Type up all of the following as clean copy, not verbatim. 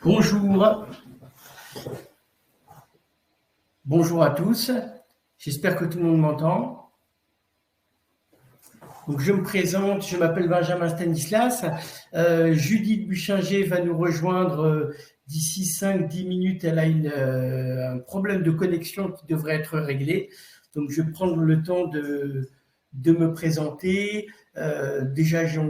Bonjour. Bonjour à tous. J'espère que tout le monde m'entend. Donc, je me présente, je m'appelle Benjamin Stanislas. Judith Buchinger va nous rejoindre d'ici 5-10 minutes. Elle a un problème de connexion qui devrait être réglé. Donc, je vais prendre le temps de me présenter. Déjà, je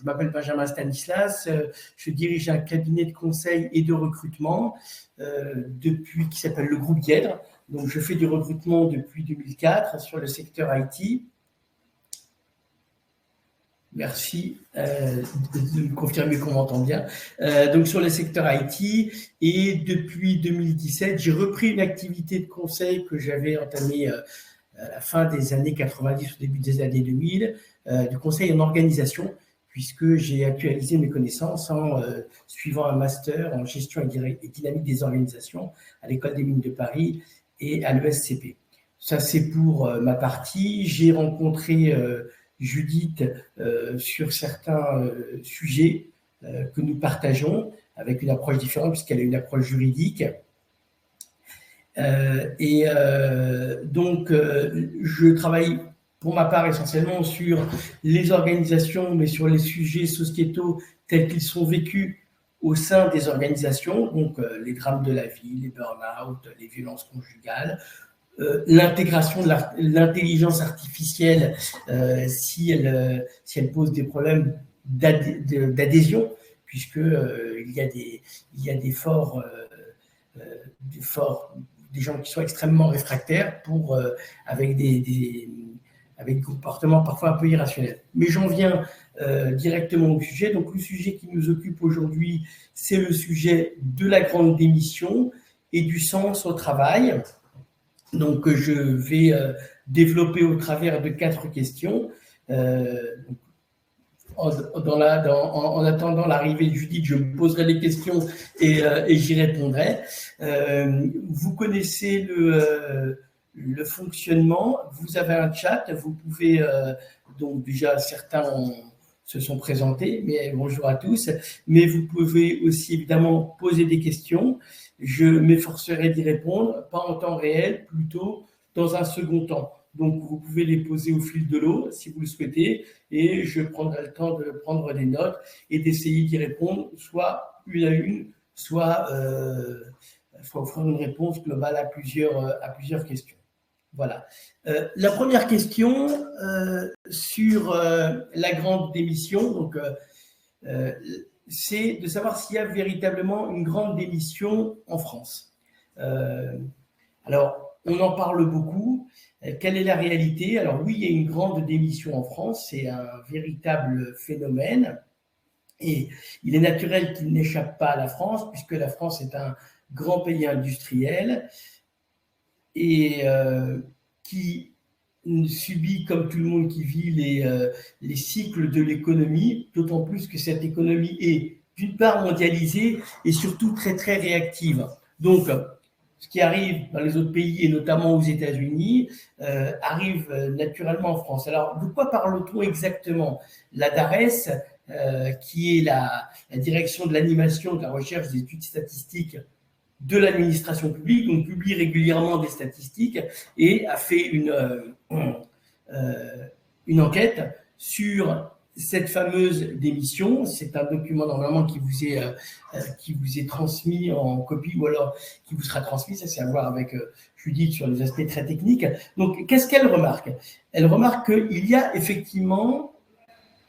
m'appelle Benjamin Stanislas. Je dirige un cabinet de conseil et de recrutement qui s'appelle le groupe Guèdre. Donc, je fais du recrutement depuis 2004 sur le secteur IT. Merci de me confirmer qu'on m'entend bien. Donc, sur le secteur IT, et depuis 2017, j'ai repris une activité de conseil que j'avais entamée à la fin des années 90, au début des années 2000, du conseil en organisation, puisque j'ai actualisé mes connaissances en suivant un master en gestion et dynamique des organisations à l'École des Mines de Paris et à l'ESCP. Ça, c'est pour ma partie. J'ai rencontré Judith sur certains sujets que nous partageons avec une approche différente puisqu'elle a une approche juridique. Donc, je travaille pour ma part essentiellement sur les organisations, mais sur les sujets sociétaux tels qu'ils sont vécus au sein des organisations, donc les drames de la vie, les burn-out, les violences conjugales, l'intégration de l'intelligence artificielle si elle pose des problèmes d'adhésion, puisque il y a des gens qui sont extrêmement réfractaires avec des comportements parfois un peu irrationnels. Mais j'en viens directement au sujet. Donc le sujet qui nous occupe aujourd'hui, c'est le sujet de la grande démission et du sens au travail. Donc, je vais développer au travers de 4 questions. En attendant l'arrivée de Judith, je me poserai des questions et j'y répondrai. Vous connaissez le fonctionnement. Vous avez un chat. Vous pouvez, donc déjà certains se sont présentés, mais bonjour à tous. Mais vous pouvez aussi évidemment poser des questions. Je m'efforcerai d'y répondre, pas en temps réel, plutôt dans un second temps. Donc, vous pouvez les poser au fil de l'eau, si vous le souhaitez, et je prendrai le temps de prendre des notes et d'essayer d'y répondre, soit une à une, soit offrir une réponse globale à plusieurs questions. Voilà. La première question sur la grande démission, donc c'est de savoir s'il y a véritablement une grande démission en France. Alors, on en parle beaucoup. Quelle est la réalité? Alors oui, il y a une grande démission en France, c'est un véritable phénomène. Et il est naturel qu'il n'échappe pas à la France, puisque la France est un grand pays industriel et qui subit, comme tout le monde qui vit, les cycles de l'économie, d'autant plus que cette économie est d'une part mondialisée et surtout très très réactive. Donc, ce qui arrive dans les autres pays et notamment aux États-Unis arrive naturellement en France. Alors, de quoi parle-t-on exactement? La DARES, qui est la direction de l'animation, de la recherche, des études statistiques de l'administration publique, donc publie régulièrement des statistiques et a fait une enquête sur cette fameuse démission. C'est un document normalement qui vous est transmis en copie ou alors qui vous sera transmis, ça c'est à voir avec Judith sur les aspects très techniques. Donc qu'est-ce qu'elle remarque? Elle remarque qu'il y a effectivement,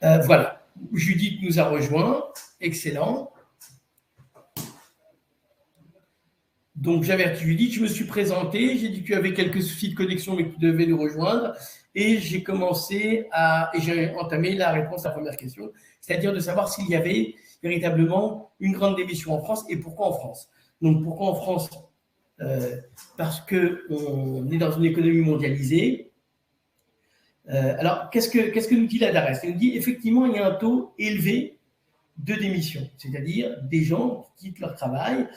voilà, Judith nous a rejoint, excellent. Donc, j'avertis Judith, je me suis présenté, j'ai dit que tu avais quelques soucis de connexion, mais que tu devais nous rejoindre. Et j'ai entamé la réponse à la première question, c'est-à-dire de savoir s'il y avait véritablement une grande démission en France et pourquoi en France. Donc, pourquoi en France? Parce qu'on est dans une économie mondialisée. Alors, qu'est-ce que nous dit la DARES? Elle nous dit effectivement, il y a un taux élevé de démission, c'est-à-dire des gens qui quittent leur travail.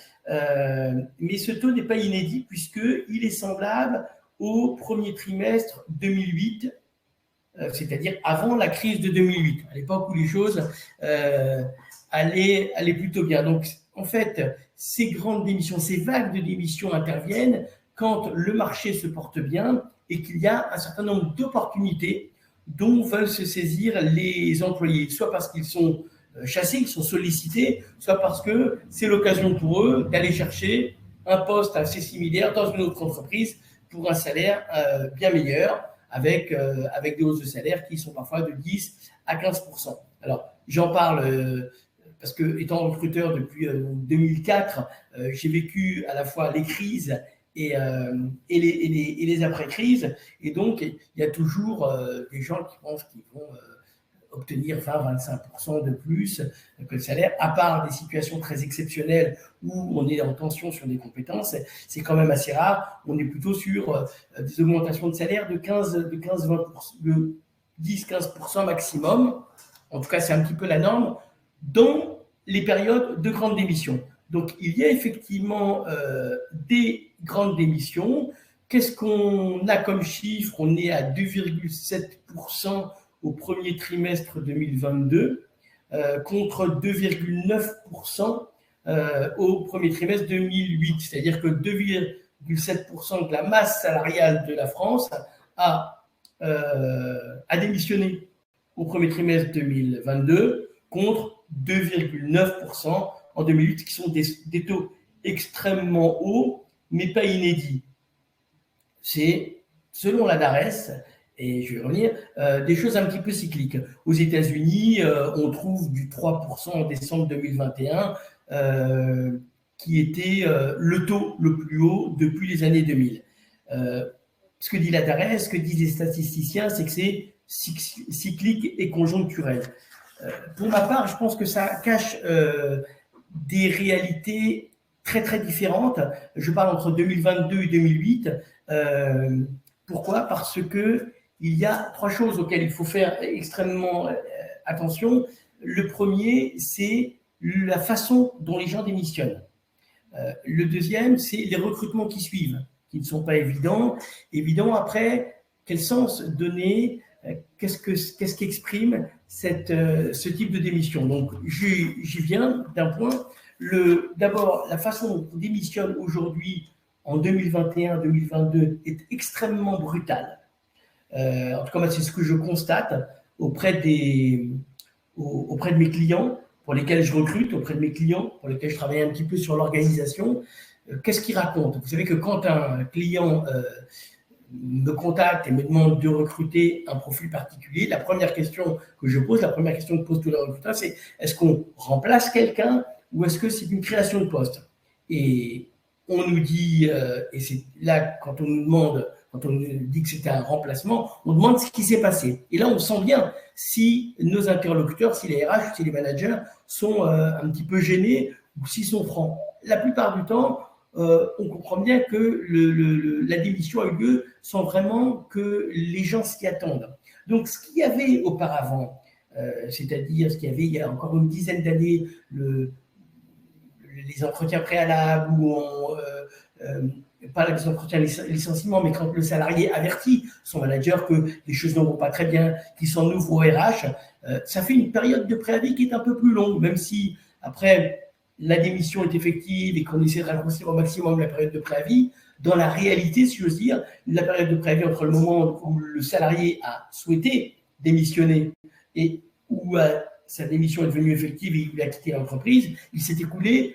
Mais ce taux n'est pas inédit puisqu'il est semblable au premier trimestre 2008, c'est-à-dire avant la crise de 2008, à l'époque où les choses allaient plutôt bien. Donc, en fait, ces grandes démissions, ces vagues de démissions interviennent quand le marché se porte bien et qu'il y a un certain nombre d'opportunités dont veulent se saisir les employés, soit parce qu'ils sont chassés, ils sont sollicités, soit parce que c'est l'occasion pour eux d'aller chercher un poste assez similaire dans une autre entreprise pour un salaire bien meilleur, avec des hausses de salaire qui sont parfois de 10 à 15%. Alors, j'en parle parce que, étant recruteur depuis 2004, j'ai vécu à la fois les crises et les après-crises. Et donc, il y a toujours des gens qui pensent qu'ils vont obtenir 20-25% de plus que le salaire, à part des situations très exceptionnelles où on est en tension sur des compétences. C'est quand même assez rare. On est plutôt sur des augmentations de salaire de 10-15% maximum. En tout cas, c'est un petit peu la norme dans les périodes de grandes démissions. Donc, il y a effectivement des grandes démissions. Qu'est-ce qu'on a comme chiffre? On est à 2,7% au premier trimestre 2022 contre 2,9% au premier trimestre 2008. C'est-à-dire que 2,7% de la masse salariale de la France a démissionné au premier trimestre 2022 contre 2,9% en 2008, qui sont des taux extrêmement hauts, mais pas inédits. C'est, selon la DARES, et je vais revenir, des choses un petit peu cycliques. Aux États-Unis, on trouve du 3% en décembre 2021, qui était le taux le plus haut depuis les années 2000. Ce que dit la DARES, ce que disent les statisticiens, c'est que c'est cyclique et conjoncturel. Pour ma part, je pense que ça cache des réalités très très différentes. Je parle entre 2022 et 2008. Pourquoi? Parce que il y a trois choses auxquelles il faut faire extrêmement attention. Le premier, c'est la façon dont les gens démissionnent. Le deuxième, c'est les recrutements qui suivent, qui ne sont pas évidents. Après, quel sens donner? Qu'est-ce qu'exprime ce type de démission? Donc, j'y viens d'un point. D'abord, la façon dont on démissionne aujourd'hui, en 2021-2022, est extrêmement brutale. En tout cas, c'est ce que je constate auprès de mes clients pour lesquels je recrute, auprès de mes clients pour lesquels je travaille un petit peu sur l'organisation. Qu'est-ce qu'ils racontent? Vous savez que quand un client me contacte et me demande de recruter un profil particulier, la première question que je pose, la première question que posent tous les recruteurs, c'est est-ce qu'on remplace quelqu'un ou est-ce que c'est une création de poste? Et on nous dit, et c'est là quand on nous demande, quand on nous dit que c'était un remplacement, on demande ce qui s'est passé. Et là, on sent bien si nos interlocuteurs, si les RH, si les managers sont un petit peu gênés ou s'ils sont francs. La plupart du temps, on comprend bien que la démission a eu lieu sans vraiment que les gens s'y attendent. Donc, ce qu'il y avait auparavant, c'est-à-dire ce qu'il y avait il y a encore une dizaine d'années, les entretiens préalables où pas les entretiens licenciement, mais quand le salarié avertit son manager que les choses ne vont pas très bien, qu'il sont nouveaux RH, ça fait une période de préavis qui est un peu plus longue, même si après la démission est effective et qu'on essaie de raccourcir au maximum la période de préavis. Dans la réalité, si j'ose dire, la période de préavis entre le moment où le salarié a souhaité démissionner et où sa démission est devenue effective et il a quitté l'entreprise, il s'est écoulé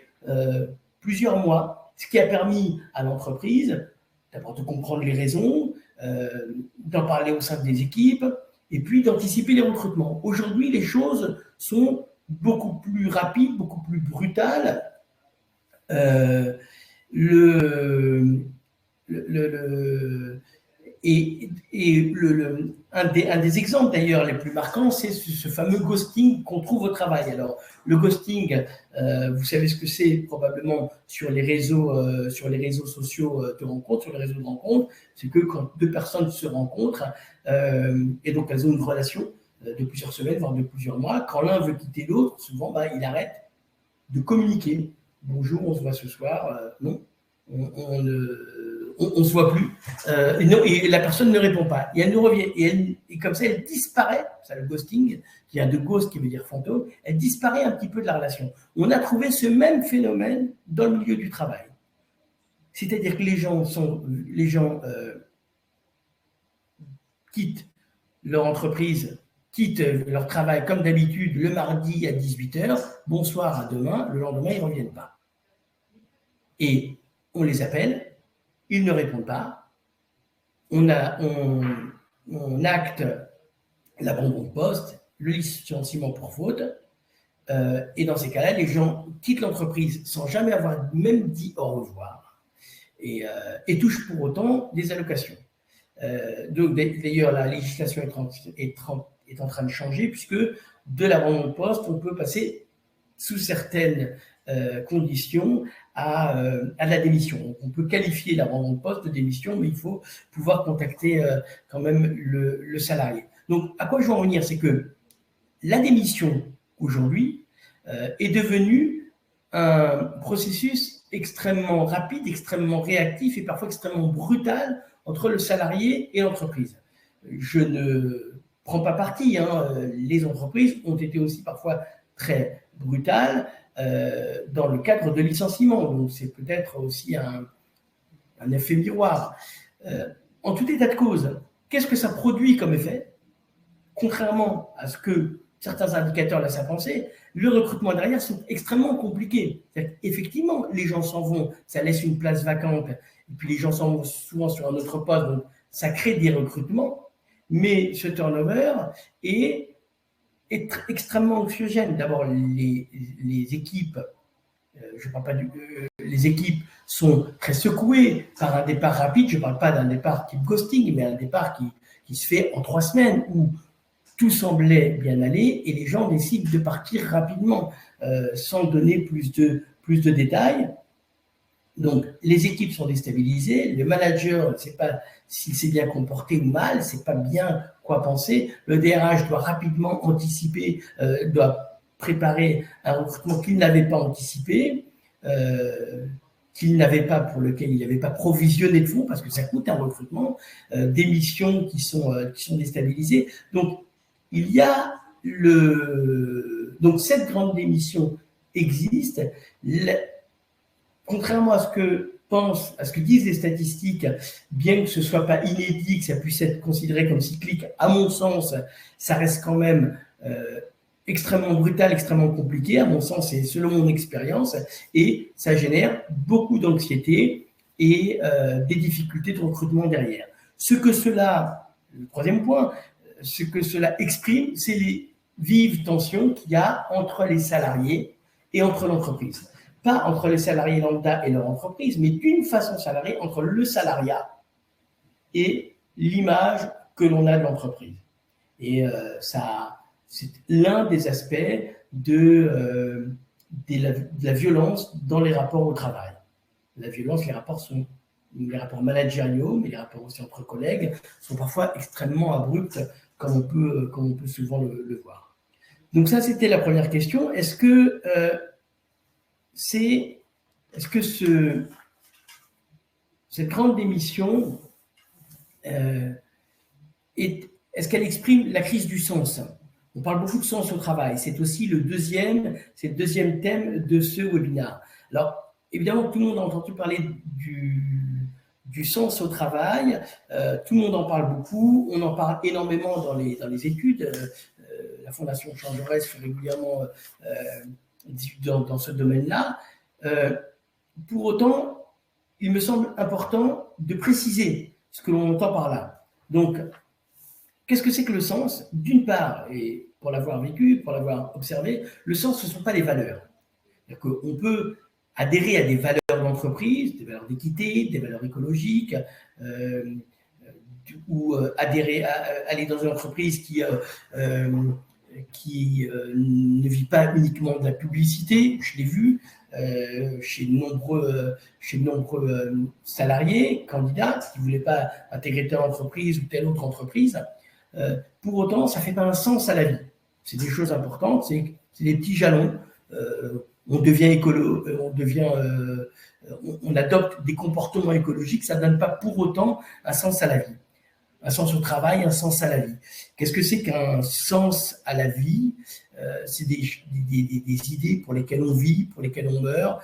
plusieurs mois, ce qui a permis à l'entreprise d'abord de comprendre les raisons, d'en parler au sein des équipes et puis d'anticiper les recrutements. Aujourd'hui, les choses sont beaucoup plus rapides, beaucoup plus brutales. Un des exemples d'ailleurs les plus marquants, c'est ce fameux ghosting qu'on trouve au travail. Alors, le ghosting, vous savez ce que c'est probablement sur les réseaux sociaux de rencontres, sur les réseaux de rencontres, c'est que quand deux personnes se rencontrent et donc elles ont une relation, de plusieurs semaines, voire de plusieurs mois. Quand l'un veut quitter l'autre, souvent, il arrête de communiquer. Bonjour, on se voit ce soir. Non, on ne se voit plus. Et la personne ne répond pas. Et elle nous revient. Et comme ça, elle disparaît. C'est le ghosting, qui vient de ghost, qui veut dire fantôme. Elle disparaît un petit peu de la relation. On a trouvé ce même phénomène dans le milieu du travail. C'est-à-dire que les gens quittent leur entreprise, quittent leur travail comme d'habitude le mardi à 18h, bonsoir à demain, le lendemain, ils ne reviennent pas. Et on les appelle, ils ne répondent pas, on acte l'abandon de poste, le licenciement pour faute, et dans ces cas-là, les gens quittent l'entreprise sans jamais avoir même dit au revoir et touchent pour autant des allocations. Donc d'ailleurs, la législation est en train de changer puisque de l'abandon de poste, on peut passer sous certaines conditions à la démission. Donc, on peut qualifier l'abandon de poste de démission, mais il faut pouvoir contacter quand même le salarié. Donc, à quoi je veux en venir, c'est que la démission aujourd'hui est devenue un processus extrêmement rapide, extrêmement réactif et parfois extrêmement brutal entre le salarié et l'entreprise. Je ne prends pas parti, les entreprises ont été aussi parfois très brutales dans le cadre de licenciement, donc c'est peut-être aussi un effet miroir. En tout état de cause, qu'est-ce que ça produit comme effet? Contrairement à ce que certains indicateurs laissent à penser, le recrutement derrière sont extrêmement compliqués. Effectivement, les gens s'en vont, ça laisse une place vacante, et puis les gens s'en vont souvent sur un autre poste, donc ça crée des recrutements, mais ce turnover est extrêmement anxiogène. D'abord, les équipes, je parle pas les équipes sont très secouées par un départ rapide. Je ne parle pas d'un départ type ghosting, mais un départ qui se fait en 3 semaines où tout semblait bien aller et les gens décident de partir rapidement sans donner plus de détails. Donc, les équipes sont déstabilisées, le manager ne sait pas s'il s'est bien comporté ou mal, ne sait pas bien quoi penser, le DRH doit rapidement anticiper, doit préparer un recrutement qu'il n'avait pas anticipé, pour lequel il n'avait pas provisionné de fonds, parce que ça coûte un recrutement, des missions qui sont déstabilisées. Donc, il y a donc cette grande démission existe. Contrairement à ce que disent les statistiques, bien que ce ne soit pas inédit, que ça puisse être considéré comme cyclique, à mon sens, ça reste quand même extrêmement brutal, extrêmement compliqué, à mon sens, et selon mon expérience, et ça génère beaucoup d'anxiété et des difficultés de recrutement derrière. Le troisième point, ce que cela exprime, c'est les vives tensions qu'il y a entre les salariés et entre l'entreprise. Pas entre les salariés lambda et leur entreprise, mais d'une façon salariée entre le salariat et l'image que l'on a de l'entreprise. Et ça, c'est l'un des aspects de la violence dans les rapports au travail. La violence, les rapports managériaux, mais les rapports aussi entre collègues sont parfois extrêmement abrupts, comme on peut souvent le voir. Donc ça, c'était la première question. Est-ce que cette grande démission est-ce qu'elle exprime la crise du sens? On parle beaucoup de sens au travail. C'est aussi le deuxième thème de ce webinaire. Alors, évidemment, tout le monde a entendu parler du sens au travail. Tout le monde en parle beaucoup. On en parle énormément dans les études. La Fondation Jean Jaurès fait régulièrement dans ce domaine-là. Pour autant, il me semble important de préciser ce que l'on entend par là. Donc, qu'est-ce que c'est que le sens? D'une part, et pour l'avoir vécu, pour l'avoir observé, le sens, ce ne sont pas les valeurs. C'est-à-dire qu'on peut adhérer à des valeurs d'entreprise, des valeurs d'équité, des valeurs écologiques, ou aller dans une entreprise qui ne vit pas uniquement de la publicité. Je l'ai vu chez de nombreux salariés, candidats, qui ne voulaient pas intégrer telle entreprise ou telle autre entreprise. Pour autant, ça ne fait pas un sens à la vie. C'est des choses importantes, c'est des petits jalons. On devient écolo, on adopte des comportements écologiques, ça ne donne pas pour autant un sens à la vie. Un sens au travail, un sens à la vie. Qu'est-ce que c'est qu'un sens à la vie? C'est des idées pour lesquelles on vit, pour lesquelles on meurt.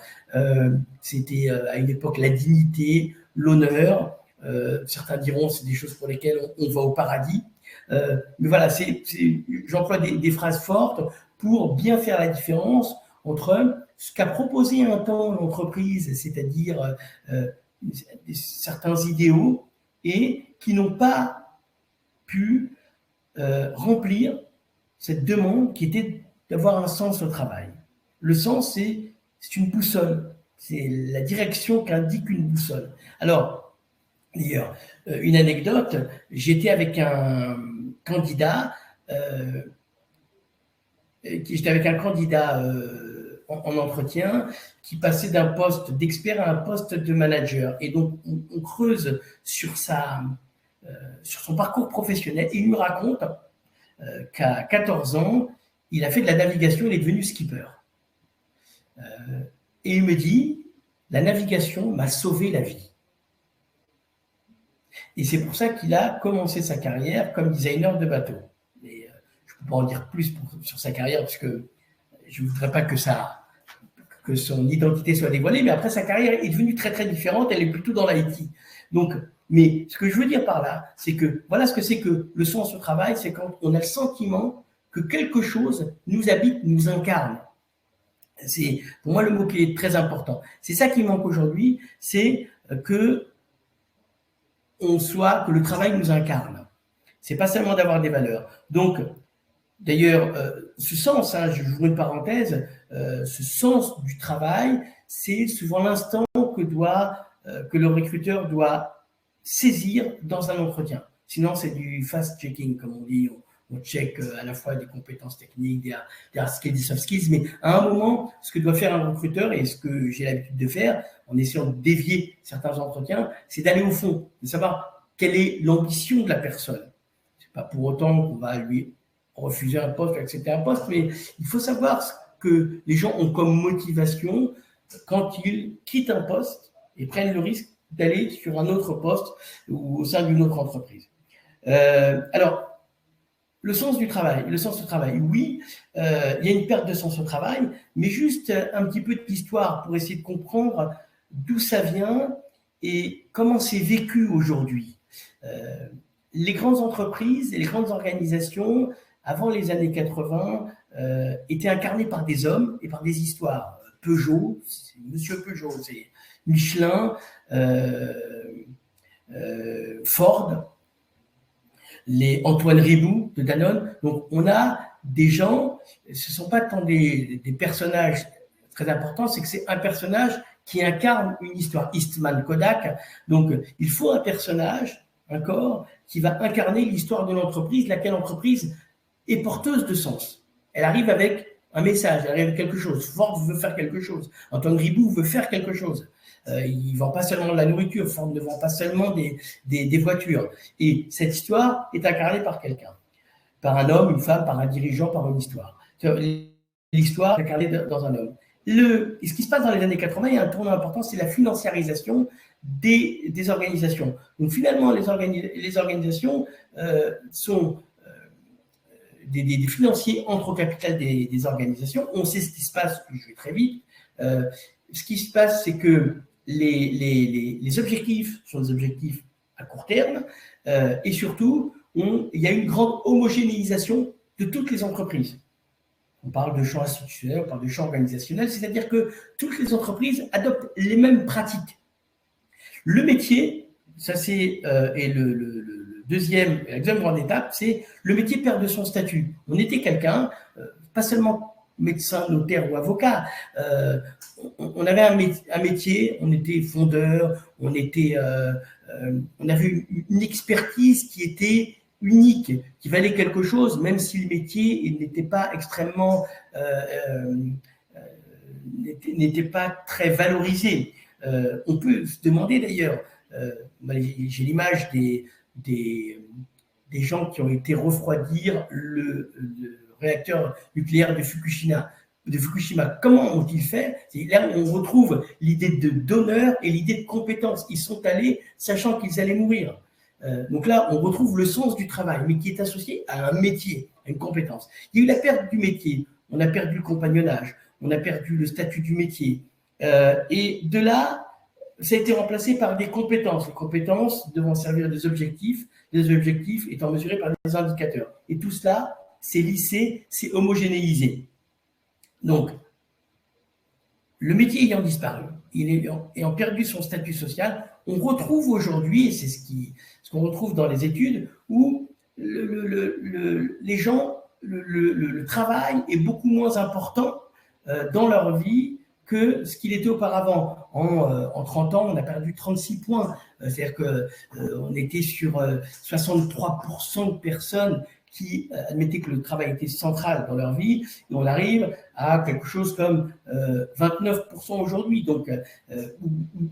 C'était à une époque la dignité, l'honneur. Certains diront c'est des choses pour lesquelles on va au paradis. Mais voilà, j'emploie des phrases fortes pour bien faire la différence entre ce qu'a proposé un temps l'entreprise, c'est-à-dire certains idéaux, et qui n'ont pas pu remplir cette demande qui était d'avoir un sens au travail. Le sens, c'est une boussole, c'est la direction qu'indique une boussole. Alors, d'ailleurs, une anecdote, j'étais avec un candidat en entretien qui passait d'un poste d'expert à un poste de manager. Et donc, on creuse sur son parcours professionnel et il me raconte qu'à 14 ans, il a fait de la navigation, il est devenu skipper. Et il me dit, la navigation m'a sauvé la vie. Et c'est pour ça qu'il a commencé sa carrière comme designer de bateau. Et, je ne peux pas en dire plus sur sa carrière parce que je ne voudrais pas que son identité soit dévoilée, mais après sa carrière est devenue très très différente, elle est plutôt dans l'IT. Donc, mais ce que je veux dire par là, c'est que voilà ce que c'est que le sens au travail, c'est quand on a le sentiment que quelque chose nous habite, nous incarne. C'est pour moi le mot qui est très important. C'est ça qui manque aujourd'hui, c'est que le travail nous incarne. C'est pas seulement d'avoir des valeurs. Donc, d'ailleurs, ce sens, j'ouvre une parenthèse, ce sens du travail, c'est souvent l'instant que le recruteur doit saisir dans un entretien. Sinon, c'est du fast-checking, comme on dit. On check à la fois des compétences techniques, des hard skills, des soft skills, mais à un moment, ce que doit faire un recruteur, et ce que j'ai l'habitude de faire, en essayant de dévier certains entretiens, c'est d'aller au fond, de savoir quelle est l'ambition de la personne. C'est pas pour autant qu'on va lui refuser un poste, accepter un poste, mais il faut savoir ce que les gens ont comme motivation quand ils quittent un poste et prennent le risque d'aller sur un autre poste ou au sein d'une autre entreprise. Alors, le sens du travail, oui, il y a une perte de sens au travail, mais juste un petit peu d'histoire pour essayer de comprendre d'où ça vient et comment c'est vécu aujourd'hui. Les grandes entreprises et les grandes organisations, avant les années 80, étaient incarnées par des hommes et par des histoires. Peugeot, c'est Monsieur Peugeot, c'est Michelin, Ford, les Antoine Riboud de Danone. Donc, on a des gens, ce ne sont pas tant des personnages très importants, c'est que c'est un personnage qui incarne une histoire. Eastman Kodak. Donc, il faut un personnage, un corps, qui va incarner l'histoire de l'entreprise, laquelle entreprise est porteuse de sens. Elle arrive avec un message, elle arrive avec quelque chose. Ford veut faire quelque chose. Antoine Riboud veut faire quelque chose. Il ne vend pas seulement de la nourriture, Ford ne vend pas seulement des voitures. Et cette histoire est incarnée par quelqu'un, par un homme, une femme, par un dirigeant, par une histoire. L'histoire est incarnée dans un homme. Et ce qui se passe dans les années 80, il y a un tournant important, c'est la financiarisation des organisations. Donc finalement, les organisations sont des financiers entrent au capital des organisations. On sait ce qui se passe, je vais très vite. Ce qui se passe, c'est que les objectifs sont des objectifs à court terme et surtout, il y a une grande homogénéisation de toutes les entreprises. On parle de champ institutionnel, on parle de champ organisationnel, c'est-à-dire que toutes les entreprises adoptent les mêmes pratiques. Le métier, ça c'est le deuxième grande étape, c'est le métier perd de son statut. On était quelqu'un, pas seulement médecin, notaire ou avocat, on avait un métier, on était fondeur, on avait une expertise qui était unique, qui valait quelque chose, même si le métier n'était pas extrêmement, n'était pas très valorisé. On peut se demander d'ailleurs, j'ai l'image des des gens qui ont été refroidir le réacteur nucléaire de Fukushima. Comment ont-ils fait? Là, on retrouve l'idée de d'honneur et l'idée de compétence. Ils sont allés sachant qu'ils allaient mourir. Donc là, on retrouve le sens du travail, mais qui est associé à un métier, à une compétence. Il y a eu la perte du métier, on a perdu le compagnonnage, on a perdu le statut du métier. Et de là, ça a été remplacé par des compétences. Les compétences devant servir des objectifs étant mesurés par des indicateurs. Et tout cela, c'est lissé, c'est homogénéisé. Donc, le métier ayant disparu, ayant perdu son statut social, on retrouve aujourd'hui, et c'est ce qu'on retrouve dans les études, où les gens, le travail est beaucoup moins important dans leur vie que ce qu'il était auparavant. En 30 ans, on a perdu 36 points. C'est-à-dire qu'on était sur 63% de personnes qui admettaient que le travail était central dans leur vie, et on arrive à quelque chose comme 29% aujourd'hui. Donc,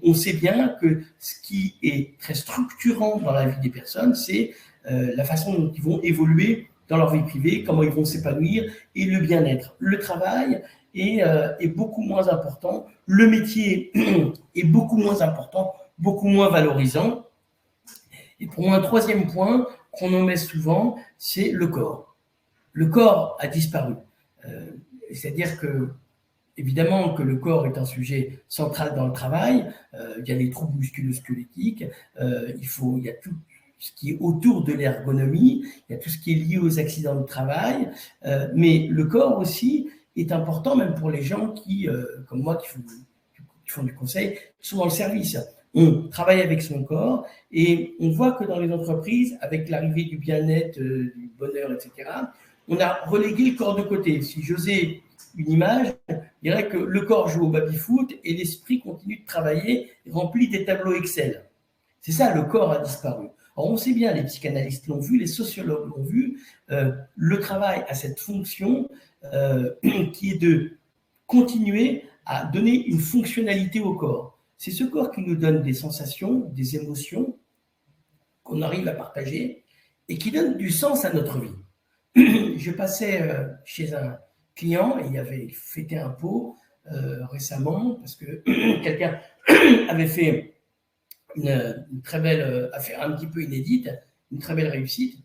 on sait bien que ce qui est très structurant dans la vie des personnes, c'est la façon dont ils vont évoluer dans leur vie privée, comment ils vont s'épanouir, et le bien-être. Le travail est beaucoup moins important, le métier est beaucoup moins important, beaucoup moins valorisant. Et pour moi, un troisième point qu'on en met souvent, c'est le corps. Le corps a disparu. C'est-à-dire que, évidemment, que le corps est un sujet central dans le travail. Il y a les troubles musculo-squelettiques, il y a tout ce qui est autour de l'ergonomie, il y a tout ce qui est lié aux accidents de travail, mais le corps aussi est important, même pour les gens qui, comme moi, qui font du conseil, qui sont dans le service. On travaille avec son corps et on voit que dans les entreprises, avec l'arrivée du bien-être, du bonheur, etc., on a relégué le corps de côté. Si j'osais une image, je dirais que le corps joue au baby-foot et l'esprit continue de travailler et remplit des tableaux Excel. C'est ça, le corps a disparu. Alors, on sait bien, les psychanalystes l'ont vu, les sociologues l'ont vu, le travail a cette fonction qui est de continuer à donner une fonctionnalité au corps. C'est ce corps qui nous donne des sensations, des émotions qu'on arrive à partager et qui donne du sens à notre vie. Je passais chez un client et il avait fêté un pot récemment parce que quelqu'un avait fait une très belle affaire, un petit peu inédite, une très belle réussite.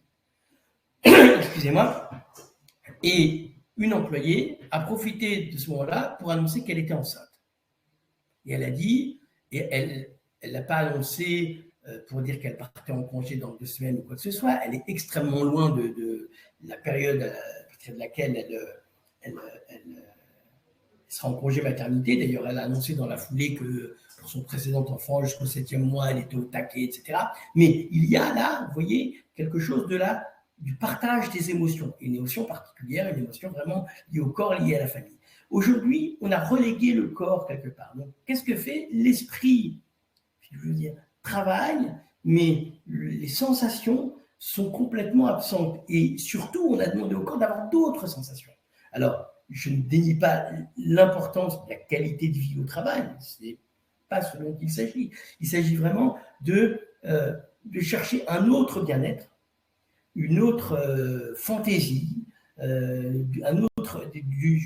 Excusez-moi. Et une employée a profité de ce moment-là pour annoncer qu'elle était enceinte. Et elle a dit, et elle n'a pas annoncé pour dire qu'elle partait en congé dans 2 semaines ou quoi que ce soit, elle est extrêmement loin de la période à partir de laquelle elle sera en congé maternité. D'ailleurs, elle a annoncé dans la foulée que pour son précédent enfant, jusqu'au 7e mois, elle était au taquet, etc. Mais il y a là, vous voyez, quelque chose du partage des émotions, une émotion particulière, une émotion vraiment liée au corps, liée à la famille. Aujourd'hui, on a relégué le corps quelque part. Donc, qu'est-ce que fait l'esprit? Je veux dire, travaille, mais les sensations sont complètement absentes. Et surtout, on a demandé au corps d'avoir d'autres sensations. Alors, je ne dénie pas l'importance de la qualité de vie au travail. Ce n'est pas ce dont il s'agit. Il s'agit vraiment de chercher un autre bien-être, une autre fantaisie,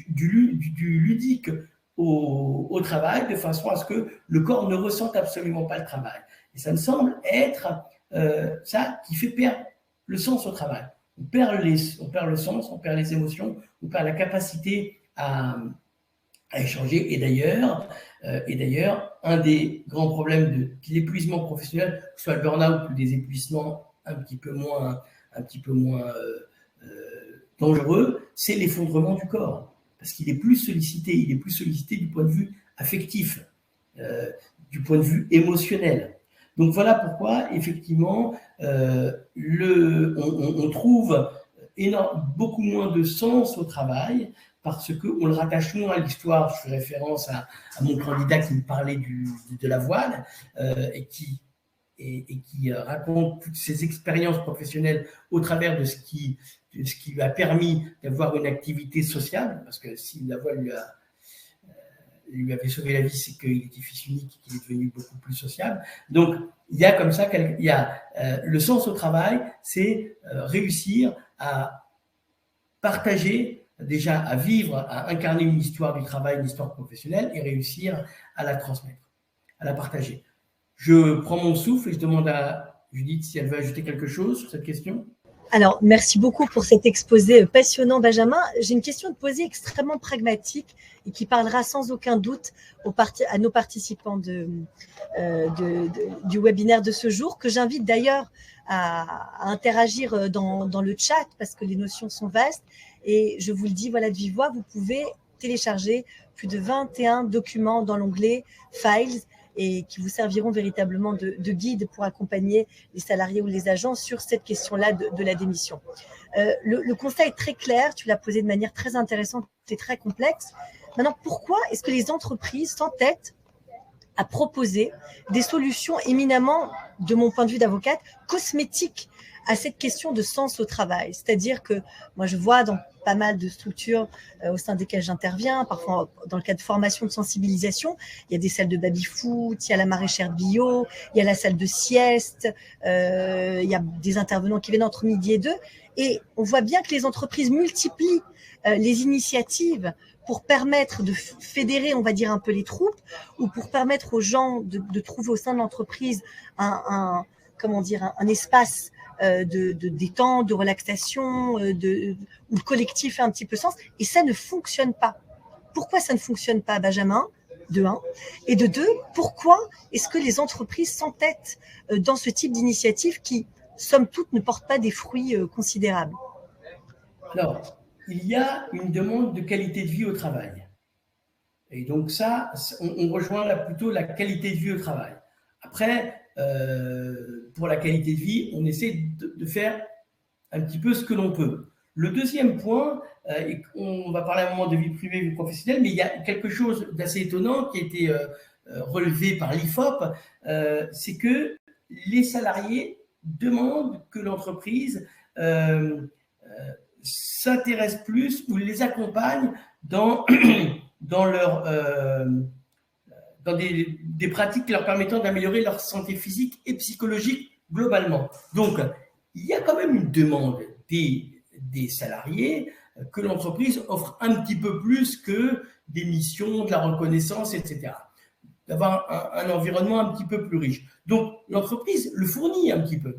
du ludique au travail, de façon à ce que le corps ne ressente absolument pas le travail. Et ça me semble être ça qui fait perdre le sens au travail. On perd le sens, on perd les émotions, on perd la capacité à échanger. Et d'ailleurs, un des grands problèmes de l'épuisement professionnel, que ce soit le burn-out ou des épuisements un petit peu moins dangereux, c'est l'effondrement du corps. Parce qu'il est plus sollicité, du point de vue affectif, du point de vue émotionnel. Donc voilà pourquoi, effectivement, on trouve beaucoup moins de sens au travail, parce qu'on le rattache moins à l'histoire. Je fais référence à mon candidat qui me parlait de la voile et qui raconte toutes ses expériences professionnelles au travers de ce qui lui a permis d'avoir une activité sociale, parce que si la voile lui avait sauvé la vie, c'est qu'il était fils unique et qu'il est devenu beaucoup plus sociable. Donc, il y a comme ça, le sens au travail, c'est réussir à partager, déjà à vivre, à incarner une histoire du travail, une histoire professionnelle et réussir à la transmettre, à la partager. Je prends mon souffle et je demande à Judith si elle veut ajouter quelque chose sur cette question. Alors, merci beaucoup pour cet exposé passionnant, Benjamin. J'ai une question à te poser extrêmement pragmatique et qui parlera sans aucun doute à nos participants du webinaire de ce jour, que j'invite d'ailleurs à interagir dans le chat parce que les notions sont vastes. Et je vous le dis, voilà, de vive voix, vous pouvez télécharger plus de 21 documents dans l'onglet Files et qui vous serviront véritablement de guide pour accompagner les salariés ou les agents sur cette question-là de la démission. Le constat est très clair, tu l'as posé de manière très intéressante et très complexe. Maintenant, pourquoi est-ce que les entreprises s'entêtent à proposer des solutions éminemment, de mon point de vue d'avocate, cosmétiques à cette question de sens au travail? C'est-à-dire que moi, je vois dans pas mal de structures au sein desquelles j'interviens, parfois dans le cadre de formation de sensibilisation, il y a des salles de baby-foot, il y a la maraîchère bio, il y a la salle de sieste, il y a des intervenants qui viennent entre midi et 2, et on voit bien que les entreprises multiplient les initiatives pour permettre de fédérer, on va dire, un peu les troupes, ou pour permettre aux gens de trouver au sein de l'entreprise un espace de détente, de relaxation, où le collectif a un petit peu sens, et ça ne fonctionne pas. Pourquoi ça ne fonctionne pas, Benjamin, de 1, et de 2, pourquoi est-ce que les entreprises s'entêtent dans ce type d'initiative qui, somme toute, ne porte pas des fruits considérables? Alors, il y a une demande de qualité de vie au travail. Et donc ça, on rejoint là plutôt la qualité de vie au travail. Après, pour la qualité de vie, on essaie de faire un petit peu ce que l'on peut. Le deuxième point, on va parler à un moment de vie privée, vie professionnelle, mais il y a quelque chose d'assez étonnant qui a été relevé par l'IFOP, c'est que les salariés demandent que l'entreprise s'intéresse plus ou les accompagne dans des pratiques leur permettant d'améliorer leur santé physique et psychologique globalement. Donc, il y a quand même une demande des salariés que l'entreprise offre un petit peu plus que des missions, de la reconnaissance, etc. D'avoir un environnement un petit peu plus riche. Donc, l'entreprise le fournit un petit peu.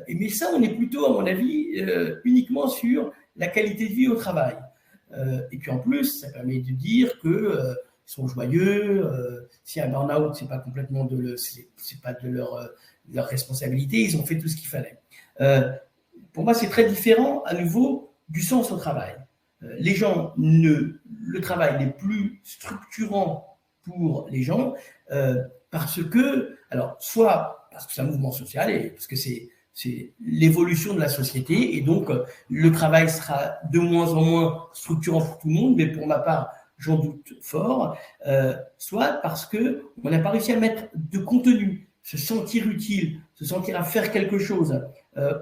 Mais ça, on est plutôt, à mon avis, uniquement sur la qualité de vie au travail. Et puis en plus, ça permet de dire qu'ils sont joyeux. S'il y a un burn-out, c'est pas complètement c'est pas de leur responsabilité. Ils ont fait tout ce qu'il fallait. Pour moi, c'est très différent, à nouveau, du sens au travail. Les gens, le travail n'est plus structurant pour les gens parce que, alors, soit parce que c'est un mouvement social et parce que c'est l'évolution de la société et donc le travail sera de moins en moins structurant pour tout le monde, mais pour ma part, j'en doute fort, soit parce qu'on n'a pas réussi à mettre de contenu, se sentir utile, se sentir à faire quelque chose.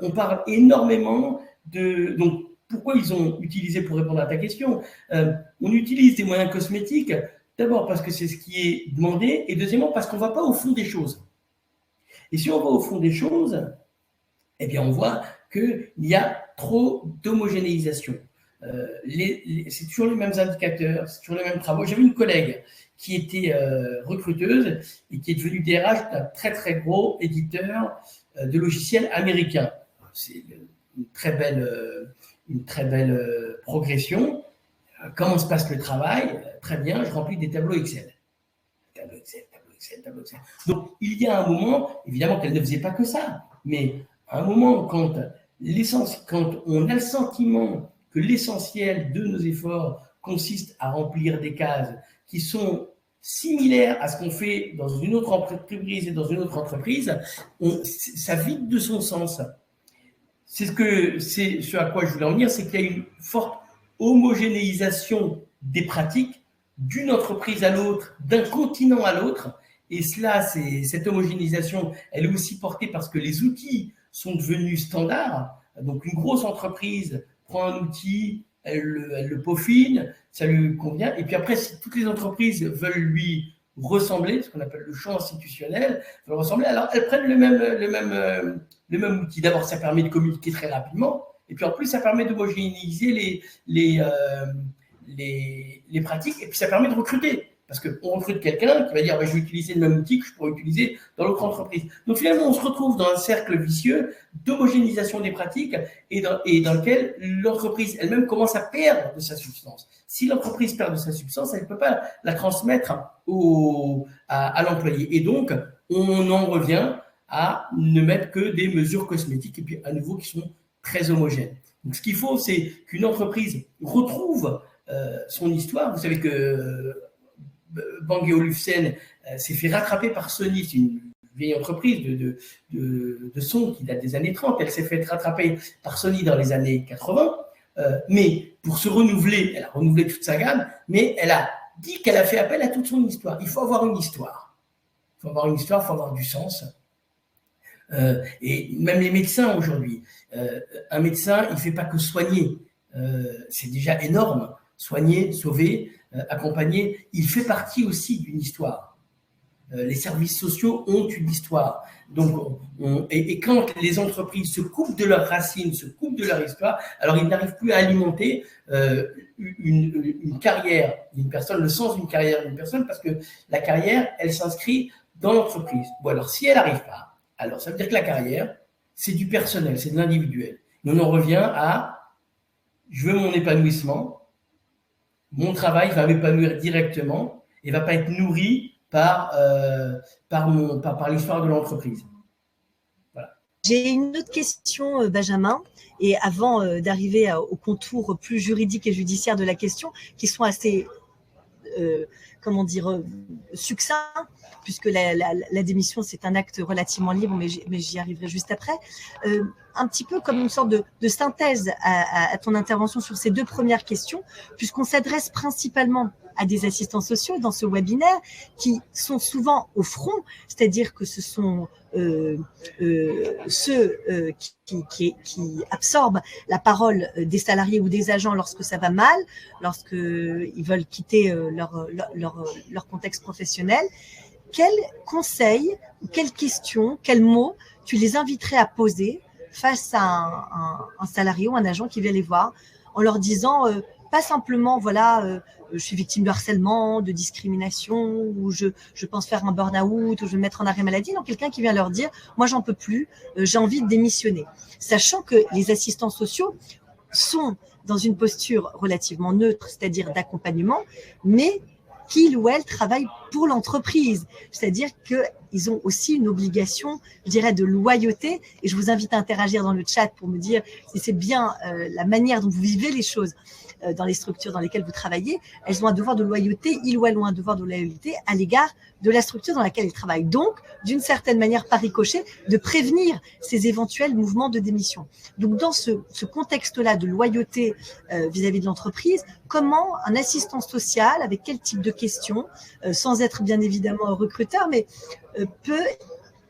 On parle énormément donc, pourquoi ils ont utilisé, pour répondre à ta question, on utilise des moyens cosmétiques, d'abord parce que c'est ce qui est demandé, et deuxièmement parce qu'on ne va pas au fond des choses. Et si on va au fond des choses, eh bien, on voit qu'il y a trop d'homogénéisation. C'est toujours les mêmes indicateurs, c'est toujours les mêmes travaux. J'avais une collègue qui était recruteuse et qui est devenue DRH d'un très, très gros éditeur de logiciels américain. C'est une très belle progression. Comment se passe le travail? Très bien, je remplis des tableaux Excel. Tableau Excel. Donc, il y a un moment, évidemment qu'elle ne faisait pas que ça, mais à un moment, quand on a le sentiment que l'essentiel de nos efforts consiste à remplir des cases qui sont similaires à ce qu'on fait dans une autre entreprise et dans une autre entreprise, ça vide de son sens. C'est ce à quoi je voulais en venir, c'est qu'il y a une forte homogénéisation des pratiques d'une entreprise à l'autre, d'un continent à l'autre. Et cette homogénéisation, elle est aussi portée parce que les outils sont devenus standards. Donc, une grosse entreprise prend un outil, elle le peaufine. ça lui convient. Et puis après, si toutes les entreprises veulent lui ressembler, ce qu'on appelle le champ institutionnel, veulent ressembler, alors elles prennent le même outil. D'abord, ça permet de communiquer très rapidement, et puis en plus, ça permet d'homogénéiser les pratiques, et puis ça permet de recruter. Parce qu'on recrute quelqu'un qui va dire je vais utiliser le même outil que je pourrais utiliser dans l'autre entreprise. Donc finalement, on se retrouve dans un cercle vicieux d'homogénéisation des pratiques et dans lequel l'entreprise elle-même commence à perdre de sa substance. Si l'entreprise perd de sa substance, elle ne peut pas la transmettre à l'employé. Et donc, on en revient à ne mettre que des mesures cosmétiques et puis à nouveau qui sont très homogènes. Donc ce qu'il faut, c'est qu'une entreprise retrouve son histoire. Vous savez que Bang & Olufsen s'est fait rattraper par Sony, c'est une vieille entreprise de son qui date des années 30, elle s'est fait rattraper par Sony dans les années 80, mais pour se renouveler, elle a renouvelé toute sa gamme, mais elle a dit qu'elle a fait appel à toute son histoire. Il faut avoir une histoire. Il faut avoir une histoire, il faut avoir du sens. Et même les médecins aujourd'hui, un médecin, il ne fait pas que soigner, c'est déjà énorme, soigner, sauver, accompagner, il fait partie aussi d'une histoire. Les services sociaux ont une histoire. Donc, et quand les entreprises se coupent de leurs racines, se coupent de leur histoire, alors ils n'arrivent plus à alimenter une carrière d'une personne, le sens d'une carrière d'une personne, parce que la carrière, elle s'inscrit dans l'entreprise. Bon, alors si elle n'arrive pas, alors ça veut dire que la carrière, c'est du personnel, c'est de l'individuel. Mais on en revient à je veux mon épanouissement. Mon travail va m'épanouir directement et ne va pas être nourri par l'histoire de l'entreprise. Voilà. J'ai une autre question, Benjamin, et avant d'arriver au contour plus juridique et judiciaire de la question, qui sont assez, succincts, puisque la démission, c'est un acte relativement libre, mais j'y arriverai juste après. Un petit peu comme une sorte de synthèse à ton intervention sur ces deux premières questions, puisqu'on s'adresse principalement à des assistants sociaux dans ce webinaire qui sont souvent au front, c'est-à-dire que ce sont ceux qui absorbent la parole des salariés ou des agents lorsque ça va mal, lorsqu'ils veulent quitter leur contexte professionnel. Quels conseils, quelles questions, quels mots tu les inviterais à poser face à un salarié ou un agent qui vient les voir en leur disant pas simplement je suis victime de harcèlement, de discrimination, ou je pense faire un burn-out, ou je vais me mettre en arrêt maladie. Non, quelqu'un qui vient leur dire moi j'en peux plus, j'ai envie de démissionner. Sachant que les assistants sociaux sont dans une posture relativement neutre, c'est-à-dire d'accompagnement, mais qu'il ou elle travaille pour l'entreprise. C'est-à-dire qu'ils ont aussi une obligation, je dirais, de loyauté. Et je vous invite à interagir dans le chat pour me dire si c'est bien la manière dont vous vivez les choses dans les structures dans lesquelles vous travaillez. Elles ont un devoir de loyauté, ils ou elles ont un devoir de loyauté à l'égard de la structure dans laquelle ils travaillent. Donc, d'une certaine manière, par ricochet, de prévenir ces éventuels mouvements de démission. Donc, dans ce contexte-là de loyauté vis-à-vis de l'entreprise, comment un assistant social, avec quel type de questions, sans être bien évidemment recruteur, mais peut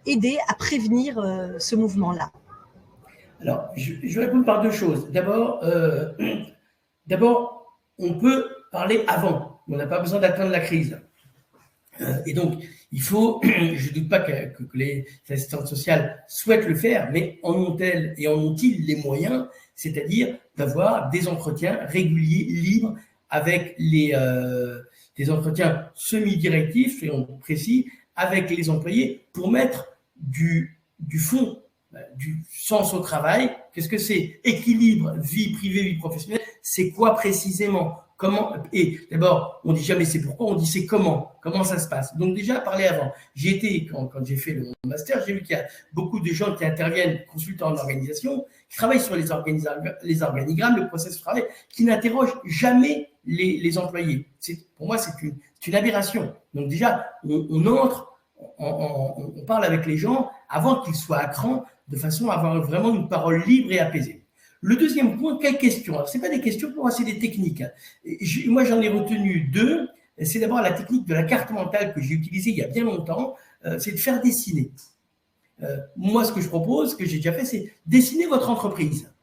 aider à prévenir ce mouvement-là? Alors, je vais répondre par deux choses. D'abord, on peut parler avant. On n'a pas besoin d'attendre la crise. Et donc, il faut, je ne doute pas que les assistantes sociales souhaitent le faire, mais en ont-elles et en ont-ils les moyens, c'est-à-dire d'avoir des entretiens réguliers, libres, avec des entretiens semi-directifs, et on précise, avec les employés, pour mettre du fond, du sens au travail. Qu'est-ce que c'est? Équilibre, vie privée, vie professionnelle, c'est quoi précisément? Comment? Et d'abord, on dit jamais c'est pourquoi, on dit c'est comment ça se passe. Donc déjà, parler avant. Quand j'ai fait le master, j'ai vu qu'il y a beaucoup de gens qui interviennent, consultants en organisation, qui travaillent sur les organigrammes, le processus de travail, qui n'interrogent jamais les employés. Pour moi, c'est une aberration. Donc déjà, on entre, on parle avec les gens avant qu'ils soient à cran, de façon à avoir vraiment une parole libre et apaisée. Le deuxième point, quelles questions? Alors, ce n'est pas des questions, pour moi, c'est des techniques. Moi, j'en ai retenu deux. C'est d'abord la technique de la carte mentale que j'ai utilisée il y a bien longtemps, c'est de faire dessiner. Moi, ce que je propose, ce que j'ai déjà fait, c'est dessiner votre entreprise.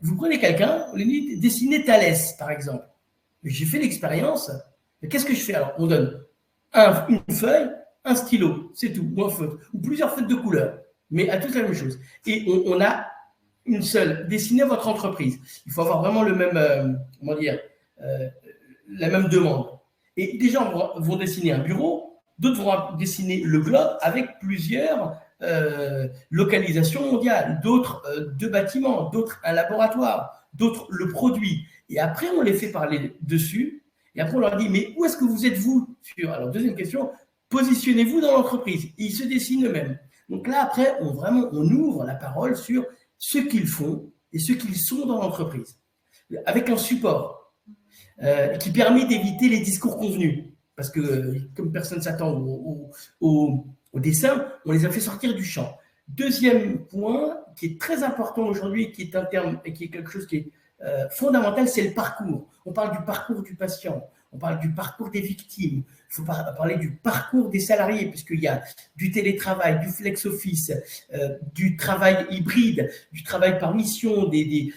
Vous prenez quelqu'un, vous lui dites dessiner Thalès, par exemple. J'ai fait l'expérience. Qu'est-ce que je fais? Alors, on donne une feuille, un stylo, c'est tout, ou un feutre, ou plusieurs feutres de couleur, mais à tous la même chose. Et on a une seule, dessinez votre entreprise. Il faut avoir vraiment le même, comment dire, la même demande. Et des gens vont dessiner un bureau, d'autres vont dessiner le globe avec plusieurs localisations mondiales, d'autres deux bâtiments, d'autres un laboratoire, d'autres le produit. Et après, on les fait parler dessus. Et après, on leur dit, mais où est-ce que vous êtes, vous? Alors, deuxième question, positionnez-vous dans l'entreprise. Et ils se dessinent eux-mêmes. Donc là, après, on ouvre la parole sur ce qu'ils font et ce qu'ils sont dans l'entreprise, avec un support qui permet d'éviter les discours convenus. Parce que, comme personne ne s'attend au dessin, on les a fait sortir du champ. Deuxième point, qui est très important aujourd'hui, qui est un terme et qui est quelque chose qui est fondamental, c'est le parcours. On parle du parcours du patient, on parle du parcours des victimes, il faut parler du parcours des salariés, puisqu'il y a du télétravail, du flex office, du travail hybride, du travail par mission, des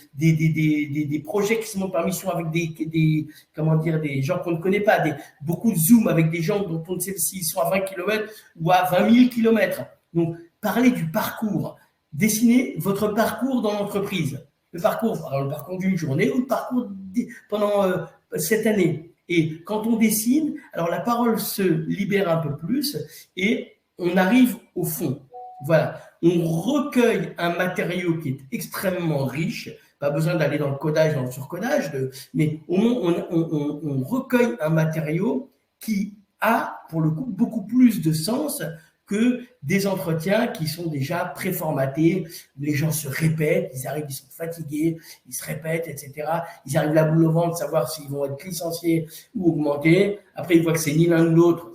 projets qui se montent par mission avec des gens qu'on ne connaît pas, beaucoup de Zoom avec des gens dont on ne sait s'ils sont à 20 km ou à 20 000 km. Donc, parlez du parcours. Dessinez votre parcours dans l'entreprise. Le parcours d'une journée ou le parcours pendant cette année. Et quand on dessine, alors la parole se libère un peu plus et on arrive au fond. Voilà, on recueille un matériau qui est extrêmement riche. Pas besoin d'aller dans le codage, dans le surcodage, mais au moins on recueille un matériau qui a, pour le coup, beaucoup plus de sens que des entretiens qui sont déjà préformatés, où les gens se répètent, ils arrivent, ils sont fatigués, ils se répètent, etc. Ils arrivent la boule au ventre de savoir s'ils vont être licenciés ou augmentés. Après, ils voient que c'est ni l'un ni l'autre,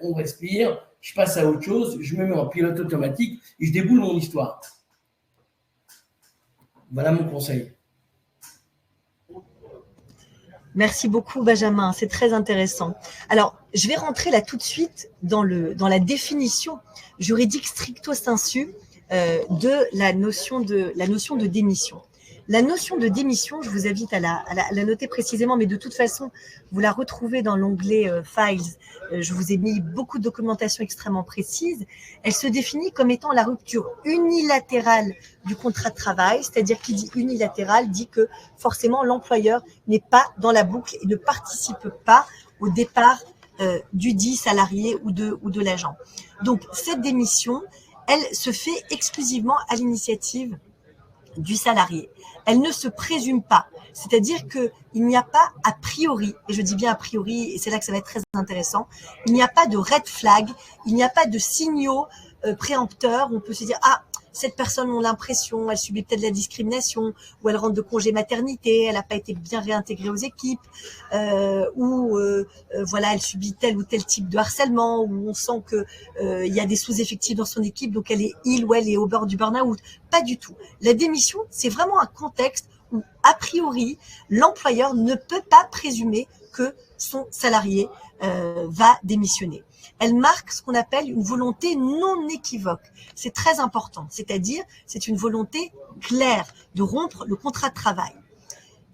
on respire, je passe à autre chose, je me mets en pilote automatique et je déboule mon histoire. Voilà mon conseil. Merci beaucoup, Benjamin. C'est très intéressant. Alors, je vais rentrer là tout de suite dans la définition juridique stricto sensu de la notion de démission. La notion de démission, je vous invite à la noter précisément, mais de toute façon, vous la retrouvez dans l'onglet Files. Je vous ai mis beaucoup de documentation extrêmement précise. Elle se définit comme étant la rupture unilatérale du contrat de travail, c'est-à-dire qui dit unilatéral dit que forcément l'employeur n'est pas dans la boucle et ne participe pas au départ du dit salarié ou de l'agent. Donc cette démission, elle se fait exclusivement à l'initiative du salarié. Elle ne se présume pas. C'est-à-dire qu'il n'y a pas a priori, et je dis bien a priori, et c'est là que ça va être très intéressant, il n'y a pas de red flag, il n'y a pas de signaux préempteurs où on peut se dire « Ah, cette personne, on a l'impression, elle subit peut-être de la discrimination, ou elle rentre de congé maternité, elle n'a pas été bien réintégrée aux équipes, voilà, elle subit tel ou tel type de harcèlement, ou on sent que il y a des sous-effectifs dans son équipe, donc elle est au bord du burn-out. » Pas du tout. La démission, c'est vraiment un contexte où, a priori, l'employeur ne peut pas présumer que son salarié va démissionner. Elle marque ce qu'on appelle une volonté non équivoque. C'est très important, c'est-à-dire c'est une volonté claire de rompre le contrat de travail.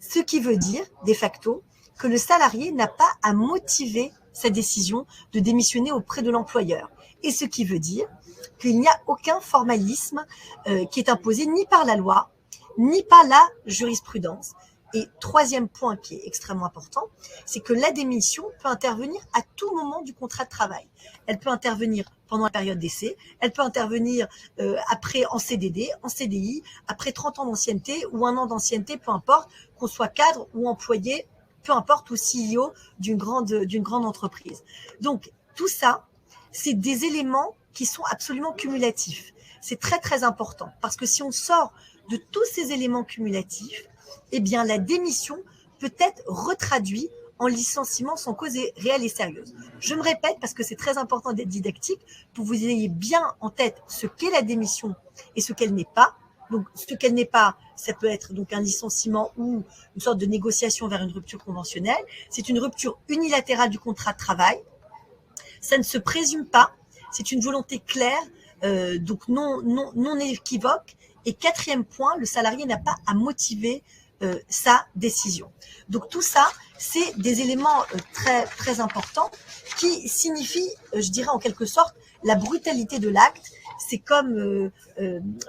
Ce qui veut dire, de facto, que le salarié n'a pas à motiver sa décision de démissionner auprès de l'employeur. Et ce qui veut dire qu'il n'y a aucun formalisme qui est imposé ni par la loi, ni par la jurisprudence. Et troisième point qui est extrêmement important, c'est que la démission peut intervenir à tout moment du contrat de travail. Elle peut intervenir pendant la période d'essai, elle peut intervenir après en CDD, en CDI, après 30 ans d'ancienneté ou 1 an d'ancienneté, peu importe, qu'on soit cadre ou employé, peu importe, ou CEO d'une grande entreprise. Donc, tout ça, c'est des éléments qui sont absolument cumulatifs. C'est très, très important parce que si on sort de tous ces éléments cumulatifs, eh bien, la démission peut être retraduite en licenciement sans cause réelle et sérieuse. Je me répète parce que c'est très important d'être didactique pour que vous ayez bien en tête ce qu'est la démission et ce qu'elle n'est pas. Donc, ce qu'elle n'est pas, ça peut être donc un licenciement ou une sorte de négociation vers une rupture conventionnelle. C'est une rupture unilatérale du contrat de travail. Ça ne se présume pas. C'est une volonté claire, donc non équivoque. Et quatrième point, le salarié n'a pas à motiver sa décision. Donc tout ça, c'est des éléments très, très importants qui signifient, je dirais en quelque sorte, la brutalité de l'acte. C'est comme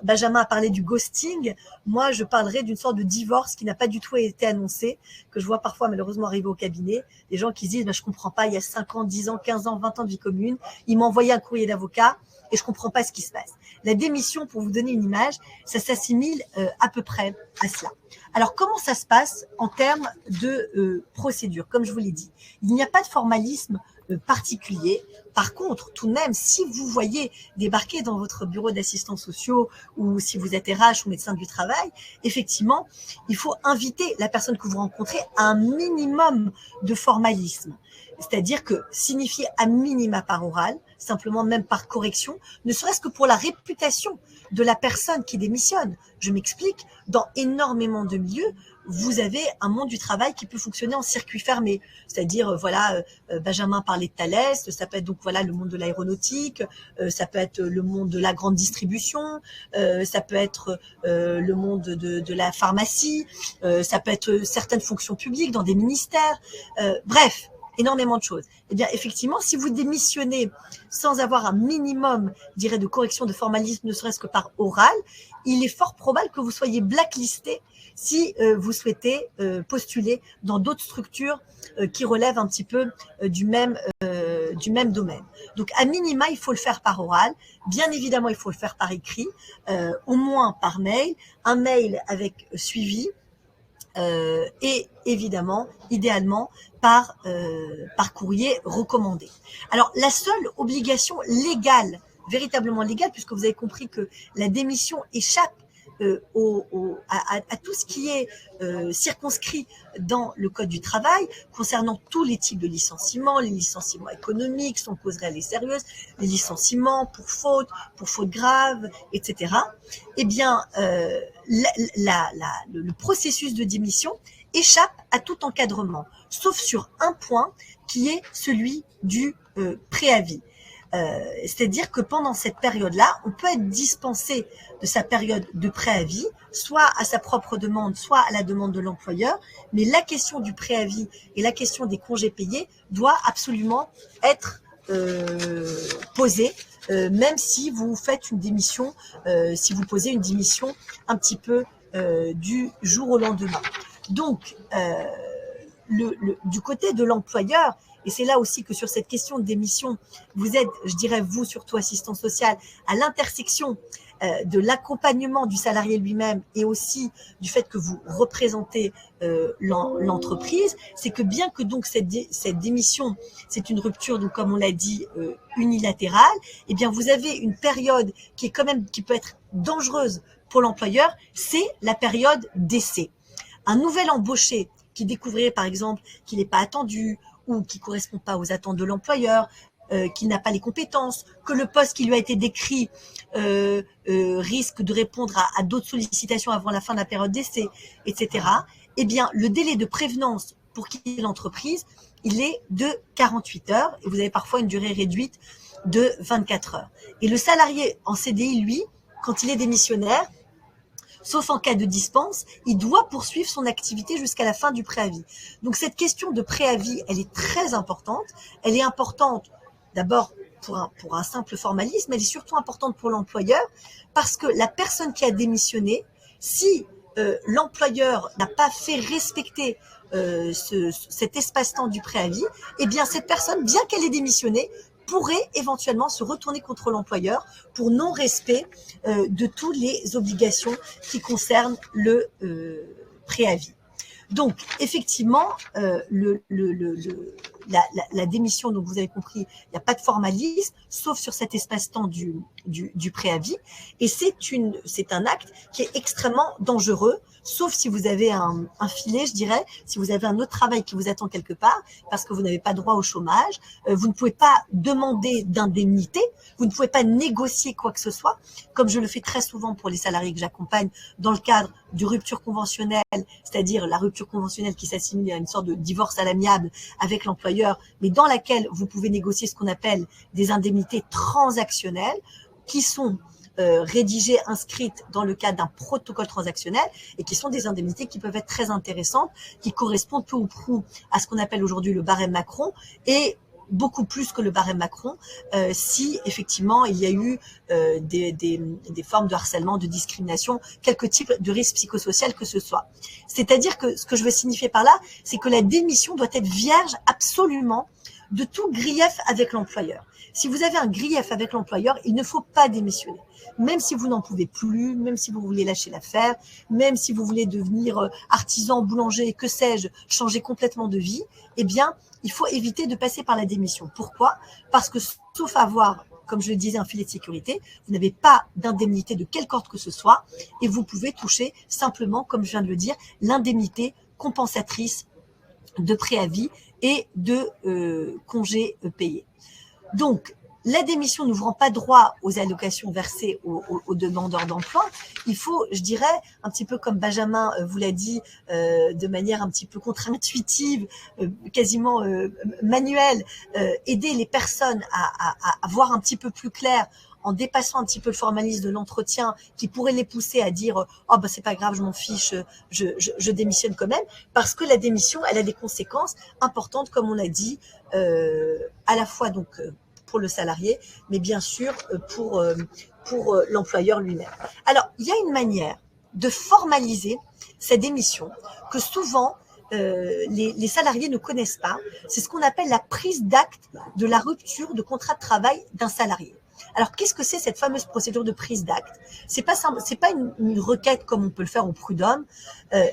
Benjamin a parlé du ghosting, moi je parlerai d'une sorte de divorce qui n'a pas du tout été annoncé, que je vois parfois malheureusement arriver au cabinet, des gens qui se disent je comprends pas, il y a 5 ans, 10 ans, 15 ans, 20 ans de vie commune, il m'a envoyé un courrier d'avocat et je comprends pas ce qui se passe. La démission, pour vous donner une image, ça s'assimile à peu près à cela. Alors, comment ça se passe en termes de procédure? Comme je vous l'ai dit, il n'y a pas de formalisme particulier. Par contre, tout de même, si vous voyez débarquer dans votre bureau d'assistants sociaux ou si vous êtes RH ou médecin du travail, effectivement, il faut inviter la personne que vous rencontrez à un minimum de formalisme. C'est-à-dire que signifier à minima par oral, simplement même par correction, ne serait-ce que pour la réputation de la personne qui démissionne. Je m'explique, dans énormément de milieux, vous avez un monde du travail qui peut fonctionner en circuit fermé. C'est-à-dire, voilà, Benjamin parlait de Thalès, ça peut être donc voilà le monde de l'aéronautique, ça peut être le monde de la grande distribution, ça peut être le monde de la pharmacie, ça peut être certaines fonctions publiques dans des ministères, bref, énormément de choses. Eh bien, effectivement, si vous démissionnez sans avoir un minimum, je dirais, de correction de formalisme, ne serait-ce que par oral, il est fort probable que vous soyez blacklisté si vous souhaitez postuler dans d'autres structures qui relèvent un petit peu du même domaine. Donc, à minima, il faut le faire par oral. Bien évidemment, il faut le faire par écrit, au moins par mail, un mail avec suivi, et évidemment, idéalement, par courrier recommandé. Alors, la seule obligation légale, véritablement légale, puisque vous avez compris que la démission échappe à tout ce qui est circonscrit dans le Code du travail, concernant tous les types de licenciements, les licenciements économiques, sans cause réelle et sérieuse, les licenciements pour faute grave, etc. Eh bien, le processus de démission échappe à tout encadrement, sauf sur un point qui est celui du préavis. C'est-à-dire que pendant cette période-là, on peut être dispensé de sa période de préavis, soit à sa propre demande, soit à la demande de l'employeur, mais la question du préavis et la question des congés payés doit absolument être posée, même si vous faites une démission, si vous posez une démission un petit peu du jour au lendemain. Donc, du côté de l'employeur, et c'est là aussi que sur cette question de démission, vous êtes, je dirais vous, surtout assistant social, à l'intersection de l'accompagnement du salarié lui-même et aussi du fait que vous représentez l'entreprise, c'est que bien que donc cette démission, c'est une rupture, donc comme on l'a dit, unilatérale, eh bien vous avez une période qui est quand même, qui peut être dangereuse pour l'employeur, c'est la période d'essai. Un nouvel embauché qui découvrirait par exemple qu'il n'est pas attendu ou qui ne correspond pas aux attentes de l'employeur, qu'il n'a pas les compétences, que le poste qui lui a été décrit risque de répondre à d'autres sollicitations avant la fin de la période d'essai, etc. Eh bien, le délai de prévenance pour quitter l'entreprise, il est de 48 heures et vous avez parfois une durée réduite de 24 heures. Et le salarié en CDI, lui, quand il est démissionnaire, sauf en cas de dispense, il doit poursuivre son activité jusqu'à la fin du préavis. Donc cette question de préavis, elle est très importante. Elle est importante d'abord pour un simple formalisme, elle est surtout importante pour l'employeur parce que la personne qui a démissionné, si l'employeur n'a pas fait respecter cet espace-temps du préavis, eh bien cette personne, bien qu'elle ait démissionné, pourrait éventuellement se retourner contre l'employeur pour non-respect de toutes les obligations qui concernent le préavis. Donc, effectivement, la démission, donc vous avez compris, il n'y a pas de formalisme, sauf sur cet espace-temps du préavis. Et c'est un acte qui est extrêmement dangereux, sauf si vous avez un filet, je dirais, si vous avez un autre travail qui vous attend quelque part, parce que vous n'avez pas droit au chômage, vous ne pouvez pas demander d'indemnité, vous ne pouvez pas négocier quoi que ce soit, comme je le fais très souvent pour les salariés que j'accompagne dans le cadre de rupture conventionnelle, c'est-à-dire la rupture conventionnelle qui s'assimile à une sorte de divorce à l'amiable avec l'employeur, mais dans laquelle vous pouvez négocier ce qu'on appelle des indemnités transactionnelles, qui sont rédigées, inscrites dans le cadre d'un protocole transactionnel et qui sont des indemnités qui peuvent être très intéressantes, qui correspondent peu ou prou à ce qu'on appelle aujourd'hui le barème Macron et beaucoup plus que le barème Macron, si effectivement il y a eu des formes de harcèlement, de discrimination, quelque type de risque psychosocial que ce soit. C'est-à-dire que ce que je veux signifier par là, c'est que la démission doit être vierge absolument de tout grief avec l'employeur. Si vous avez un grief avec l'employeur, il ne faut pas démissionner. Même si vous n'en pouvez plus, même si vous voulez lâcher l'affaire, même si vous voulez devenir artisan, boulanger, que sais-je, changer complètement de vie, eh bien, il faut éviter de passer par la démission. Pourquoi ? Parce que sauf avoir, comme je le disais, un filet de sécurité, vous n'avez pas d'indemnité de quelque ordre que ce soit et vous pouvez toucher simplement, comme je viens de le dire, l'indemnité compensatrice de préavis et de congés payés. Donc, la démission n'ouvrant pas droit aux allocations versées aux demandeurs d'emploi, il faut, je dirais, un petit peu comme Benjamin vous l'a dit, de manière un petit peu contre-intuitive, quasiment manuelle, aider les personnes à voir un petit peu plus clair en dépassant un petit peu le formalisme de l'entretien qui pourrait les pousser à dire « Oh, bah, c'est pas grave, je m'en fiche, je démissionne quand même », parce que la démission, elle a des conséquences importantes, comme on l'a dit, à la fois donc pour le salarié, mais bien sûr pour l'employeur lui-même. Alors, il y a une manière de formaliser cette démission que souvent les salariés ne connaissent pas. C'est ce qu'on appelle la prise d'acte de la rupture de contrat de travail d'un salarié. Alors, qu'est-ce que c'est cette fameuse procédure de prise d'acte ? C'est pas une requête comme on peut le faire au prud'homme.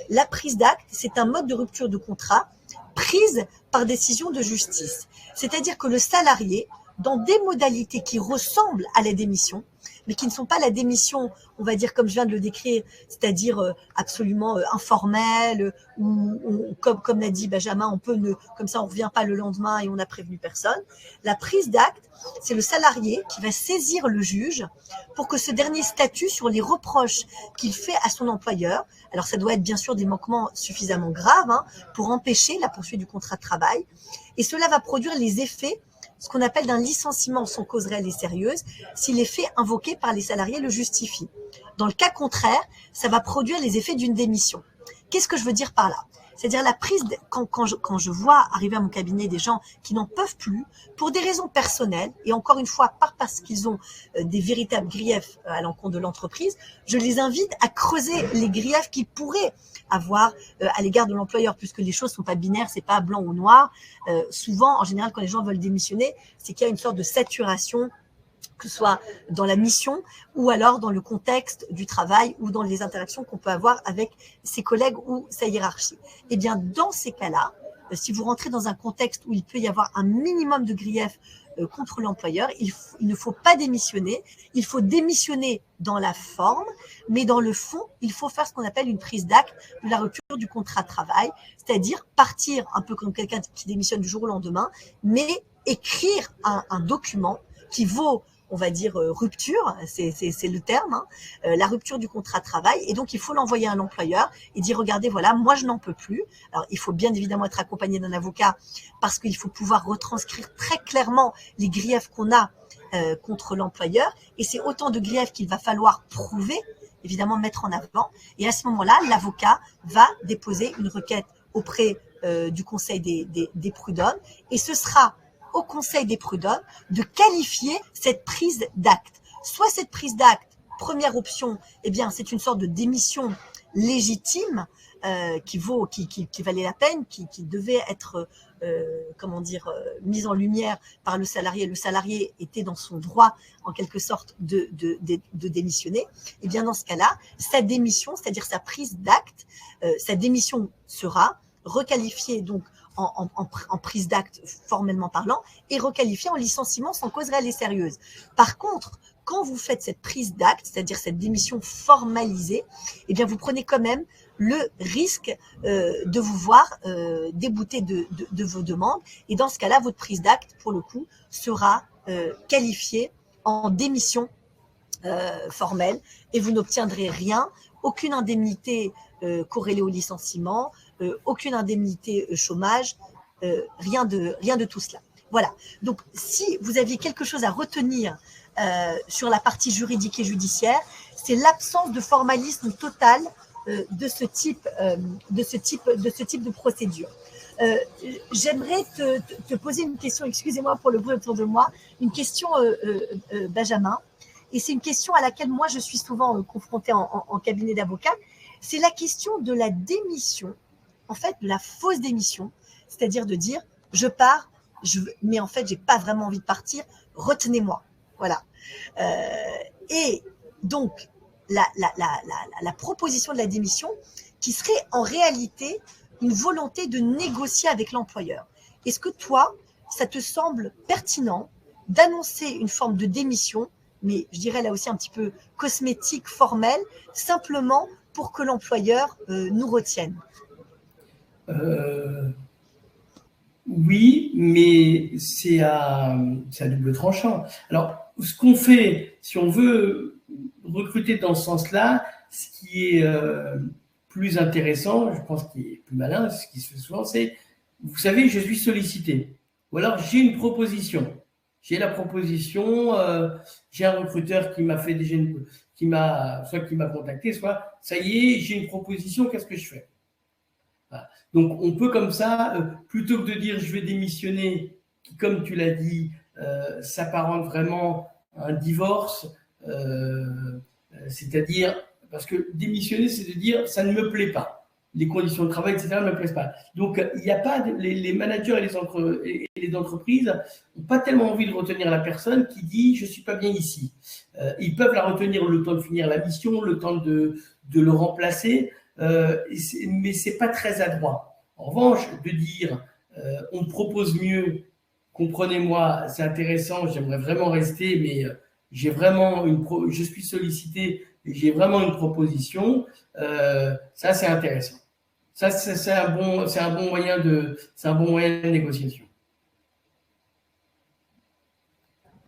La prise d'acte, c'est un mode de rupture de contrat prise par décision de justice. C'est-à-dire que le salarié, dans des modalités qui ressemblent à la démission, mais qui ne sont pas la démission, on va dire comme je viens de le décrire, c'est-à-dire absolument informelle, ou comme l'a dit Benjamin, on peut comme ça on ne revient pas le lendemain et on n'a prévenu personne. La prise d'acte, c'est le salarié qui va saisir le juge pour que ce dernier statue sur les reproches qu'il fait à son employeur. Alors ça doit être bien sûr des manquements suffisamment graves pour empêcher la poursuite du contrat de travail. Et cela va produire les effets, ce qu'on appelle d'un licenciement sans cause réelle et sérieuse, si les faits invoqués par les salariés le justifient. Dans le cas contraire, ça va produire les effets d'une démission. Qu'est-ce que je veux dire par là ? C'est-à-dire la prise, quand je vois arriver à mon cabinet des gens qui n'en peuvent plus, pour des raisons personnelles, et encore une fois, pas parce qu'ils ont des véritables griefs à l'encontre de l'entreprise, je les invite à creuser les griefs qu'ils pourraient avoir à l'égard de l'employeur, puisque les choses sont pas binaires, c'est pas blanc ou noir. Souvent, en général, quand les gens veulent démissionner, c'est qu'il y a une sorte de saturation, que ce soit dans la mission ou alors dans le contexte du travail ou dans les interactions qu'on peut avoir avec ses collègues ou sa hiérarchie. Eh bien, dans ces cas-là, si vous rentrez dans un contexte où il peut y avoir un minimum de grief contre l'employeur, il ne faut pas démissionner. Il faut démissionner dans la forme, mais dans le fond, il faut faire ce qu'on appelle une prise d'acte de la rupture du contrat de travail, c'est-à-dire partir un peu comme quelqu'un qui démissionne du jour au lendemain, mais écrire un document qui vaut, on va dire, rupture, c'est le terme, la rupture du contrat de travail. Et donc, il faut l'envoyer à l'employeur et dire, regardez, voilà, moi, je n'en peux plus. Alors, il faut bien évidemment être accompagné d'un avocat parce qu'il faut pouvoir retranscrire très clairement les griefs qu'on a contre l'employeur. Et c'est autant de griefs qu'il va falloir prouver, évidemment, mettre en avant. Et à ce moment-là, l'avocat va déposer une requête auprès du Conseil des prud'hommes. Et ce sera au Conseil des prud'hommes de qualifier cette prise d'acte. Soit cette prise d'acte, première option, eh bien, c'est une sorte de démission légitime qui valait la peine, qui devait être mise en lumière par le salarié. Le salarié était dans son droit, en quelque sorte, de démissionner. Et bien, dans ce cas-là, sa démission, c'est-à-dire sa prise d'acte, sa démission sera requalifiée donc en prise d'acte formellement parlant et requalifiée en licenciement sans cause réelle et sérieuse. Par contre, quand vous faites cette prise d'acte, c'est-à-dire cette démission formalisée, eh bien vous prenez quand même le risque de vous voir débouté de vos demandes. Et dans ce cas-là, votre prise d'acte, pour le coup, sera qualifiée en démission formelle et vous n'obtiendrez rien, aucune indemnité corrélée au licenciement, aucune indemnité chômage, rien de tout cela. Voilà. Donc, si vous aviez quelque chose à retenir sur la partie juridique et judiciaire, c'est l'absence de formalisme total de ce type de procédure. J'aimerais te poser une question, excusez-moi pour le bruit autour de moi, une question, Benjamin, et c'est une question à laquelle moi je suis souvent confrontée en cabinet d'avocat, c'est la question de la démission, en fait de la fausse démission, c'est-à-dire de dire je pars, mais en fait j'ai pas vraiment envie de partir, retenez-moi, voilà. Et donc la proposition de la démission qui serait en réalité une volonté de négocier avec l'employeur. Est-ce que toi, ça te semble pertinent d'annoncer une forme de démission, mais je dirais là aussi un petit peu cosmétique, formelle, simplement pour que l'employeur nous retienne? Oui, mais c'est à double tranchant. Alors, ce qu'on fait, si on veut recruter dans ce sens-là, ce qui est plus intéressant, je pense qu'il est plus malin, ce qui se fait souvent, c'est, vous savez, je suis sollicité. Ou alors, j'ai une proposition. J'ai la proposition, j'ai un recruteur qui m'a fait déjà soit qui m'a contacté, soit, ça y est, j'ai une proposition, qu'est-ce que je fais? Voilà. Donc, on peut comme ça, plutôt que de dire je vais démissionner, qui, comme tu l'as dit, s'apparente vraiment à un divorce, c'est-à-dire, parce que démissionner, c'est de dire ça ne me plaît pas. Les conditions de travail, etc., ne me plaisent pas. Donc, il n'y a pas les managers et les entreprises n'ont pas tellement envie de retenir la personne qui dit je ne suis pas bien ici. Ils peuvent la retenir le temps de finir la mission, le temps de le remplacer. Mais c'est pas très adroit. En revanche, de dire on me propose mieux, comprenez-moi, c'est intéressant, j'aimerais vraiment rester, mais j'ai vraiment je suis sollicité et j'ai vraiment une proposition, ça c'est intéressant. Ça c'est un bon moyen de négociation.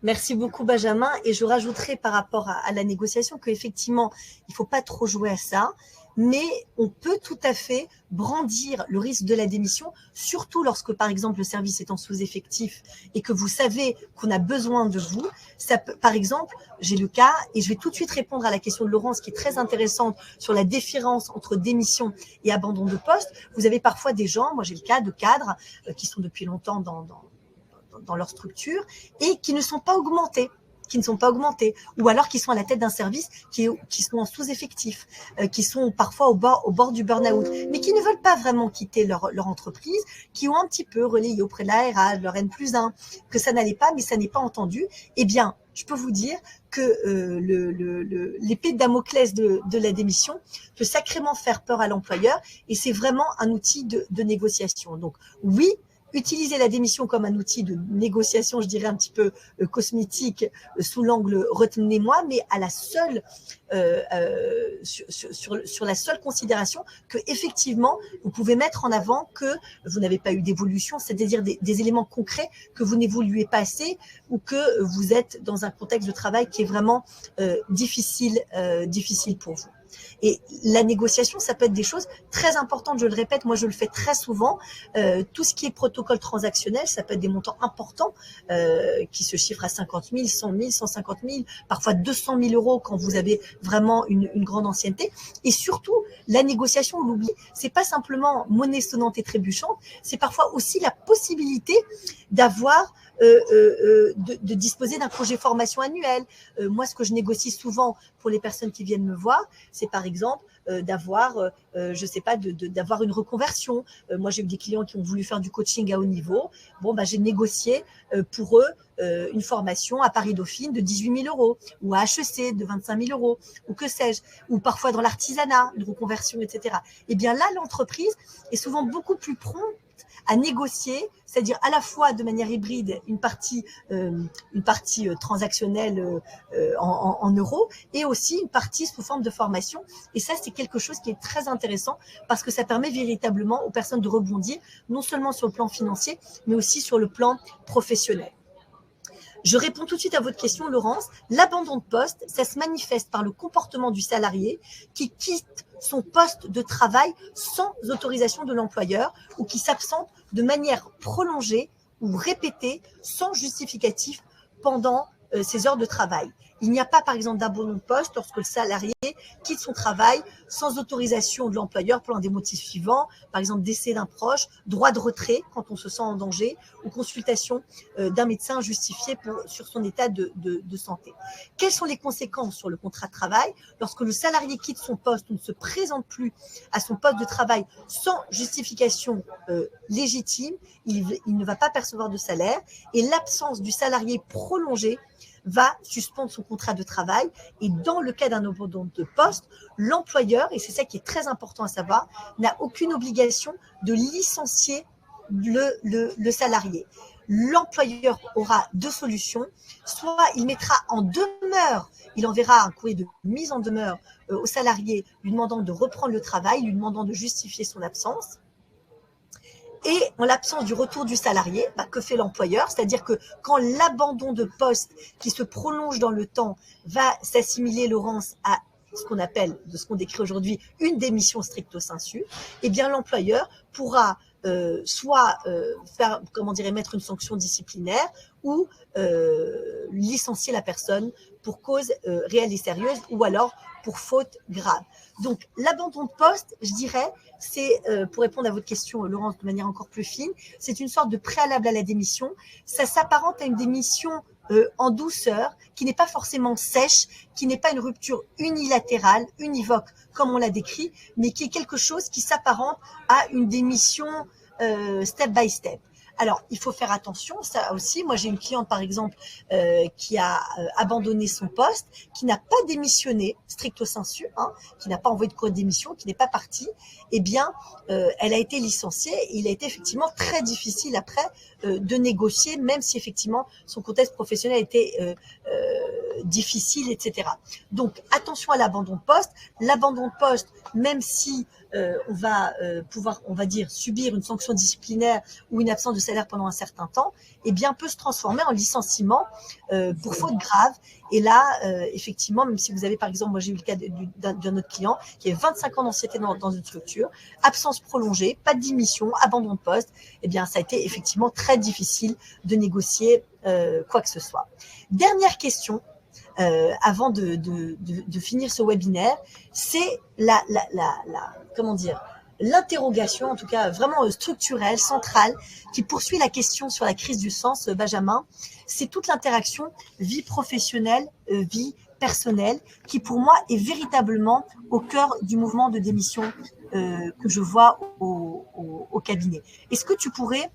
Merci beaucoup, Benjamin. Et je rajouterai par rapport à la négociation qu'effectivement, il ne faut pas trop jouer à ça, mais on peut tout à fait brandir le risque de la démission, surtout lorsque, par exemple, le service est en sous-effectif et que vous savez qu'on a besoin de vous. Ça peut, par exemple, j'ai le cas, et je vais tout de suite répondre à la question de Laurence, qui est très intéressante sur la différence entre démission et abandon de poste. Vous avez parfois des gens, moi j'ai le cas de cadres qui sont depuis longtemps dans leur structure et qui ne sont pas augmentés, ou alors qui sont à la tête d'un service qui sont en sous-effectif, qui sont parfois au bord du burn-out, mais qui ne veulent pas vraiment quitter leur entreprise, qui ont un petit peu relayé auprès de la RH, leur N+1, que ça n'allait pas, mais ça n'est pas entendu. Eh bien, je peux vous dire que l'épée de Damoclès de la démission peut sacrément faire peur à l'employeur, et c'est vraiment un outil de négociation. Donc oui, utiliser la démission comme un outil de négociation, je dirais un petit peu cosmétique, sous l'angle retenez-moi, mais à la seule sur la seule considération que effectivement vous pouvez mettre en avant que vous n'avez pas eu d'évolution, c'est-à-dire des éléments concrets, que vous n'évoluez pas assez ou que vous êtes dans un contexte de travail qui est vraiment difficile pour vous. Et la négociation, ça peut être des choses très importantes, je le répète, moi je le fais très souvent. Tout ce qui est protocole transactionnel, ça peut être des montants importants qui se chiffrent à 50 000, 100 000, 150 000, parfois 200 000 euros quand vous avez vraiment une grande ancienneté. Et surtout, la négociation, on l'oublie, c'est pas simplement monnaie sonnante et trébuchante, c'est parfois aussi la possibilité d'avoir de disposer d'un projet formation annuel. Moi, ce que je négocie souvent pour les personnes qui viennent me voir, c'est par exemple d'avoir, je sais pas, d'avoir une reconversion. Moi, j'ai eu des clients qui ont voulu faire du coaching à haut niveau. Bon, bah, j'ai négocié pour eux une formation à Paris-Dauphine de 18 000 euros ou à HEC de 25 000 euros ou que sais-je, ou parfois dans l'artisanat, une reconversion, etc. Eh bien là, l'entreprise est souvent beaucoup plus prompte à négocier, c'est-à-dire à la fois de manière hybride une partie transactionnelle en euros et aussi une partie sous forme de formation. Et ça, c'est quelque chose qui est très intéressant parce que ça permet véritablement aux personnes de rebondir non seulement sur le plan financier, mais aussi sur le plan professionnel. Je réponds tout de suite à votre question, Laurence. L'abandon de poste, ça se manifeste par le comportement du salarié qui quitte son poste de travail sans autorisation de l'employeur ou qui s'absente de manière prolongée ou répétée sans justificatif pendant ses heures de travail. Il n'y a pas, par exemple, d'abandon de poste lorsque le salarié quitte son travail sans autorisation de l'employeur pour l'un des motifs suivants, par exemple décès d'un proche, droit de retrait quand on se sent en danger ou consultation d'un médecin justifié sur son état de santé. Quelles sont les conséquences sur le contrat de travail lorsque le salarié quitte son poste ou ne se présente plus à son poste de travail sans justification légitime? Il ne va pas percevoir de salaire et l'absence du salarié prolongée va suspendre son contrat de travail. Et dans le cas d'un abandon de poste, l'employeur, et c'est ça qui est très important à savoir, n'a aucune obligation de licencier le salarié. L'employeur aura deux solutions. Soit il mettra en demeure, il enverra un courrier de mise en demeure au salarié lui demandant de reprendre le travail, lui demandant de justifier son absence. Et en l'absence du retour du salarié, que fait l'employeur? C'est-à-dire que quand l'abandon de poste qui se prolonge dans le temps va s'assimiler, Laurence, à ce qu'on appelle, de ce qu'on décrit aujourd'hui, une démission stricto sensu, eh bien l'employeur pourra soit faire, mettre une sanction disciplinaire ou licencier la personne pour cause réelle et sérieuse ou alors pour faute grave. Donc l'abandon de poste, je dirais, c'est, pour répondre à votre question, Laurence, de manière encore plus fine, c'est une sorte de préalable à la démission. Ça s'apparente à une démission en douceur, qui n'est pas forcément sèche, qui n'est pas une rupture unilatérale, univoque, comme on l'a décrit, mais qui est quelque chose qui s'apparente à une démission step by step. Alors, il faut faire attention, ça aussi. Moi, j'ai une cliente, par exemple, qui a abandonné son poste, qui n'a pas démissionné, stricto sensu, qui n'a pas envoyé de courrier de démission, qui n'est pas partie. Eh bien, elle a été licenciée. Et il a été effectivement très difficile après de négocier, même si effectivement son contexte professionnel était difficile, etc. Donc, attention à l'abandon de poste. L'abandon de poste, même si on va pouvoir, on va dire, subir une sanction disciplinaire ou une absence de salaire pendant un certain temps, eh bien, peut se transformer en licenciement pour faute grave. Et là, effectivement, même si vous avez, par exemple, moi j'ai eu le cas d'un autre client qui avait 25 ans d'ancienneté dans une structure, absence prolongée, pas de démission, abandon de poste, eh bien, ça a été effectivement très difficile de négocier quoi que ce soit. Dernière question. Avant de finir ce webinaire, c'est l'interrogation, en tout cas vraiment structurelle, centrale, qui poursuit la question sur la crise du sens, Benjamin. C'est toute l'interaction vie professionnelle, vie personnelle, qui pour moi est véritablement au cœur du mouvement de démission que je vois au cabinet. Est-ce que tu pourrais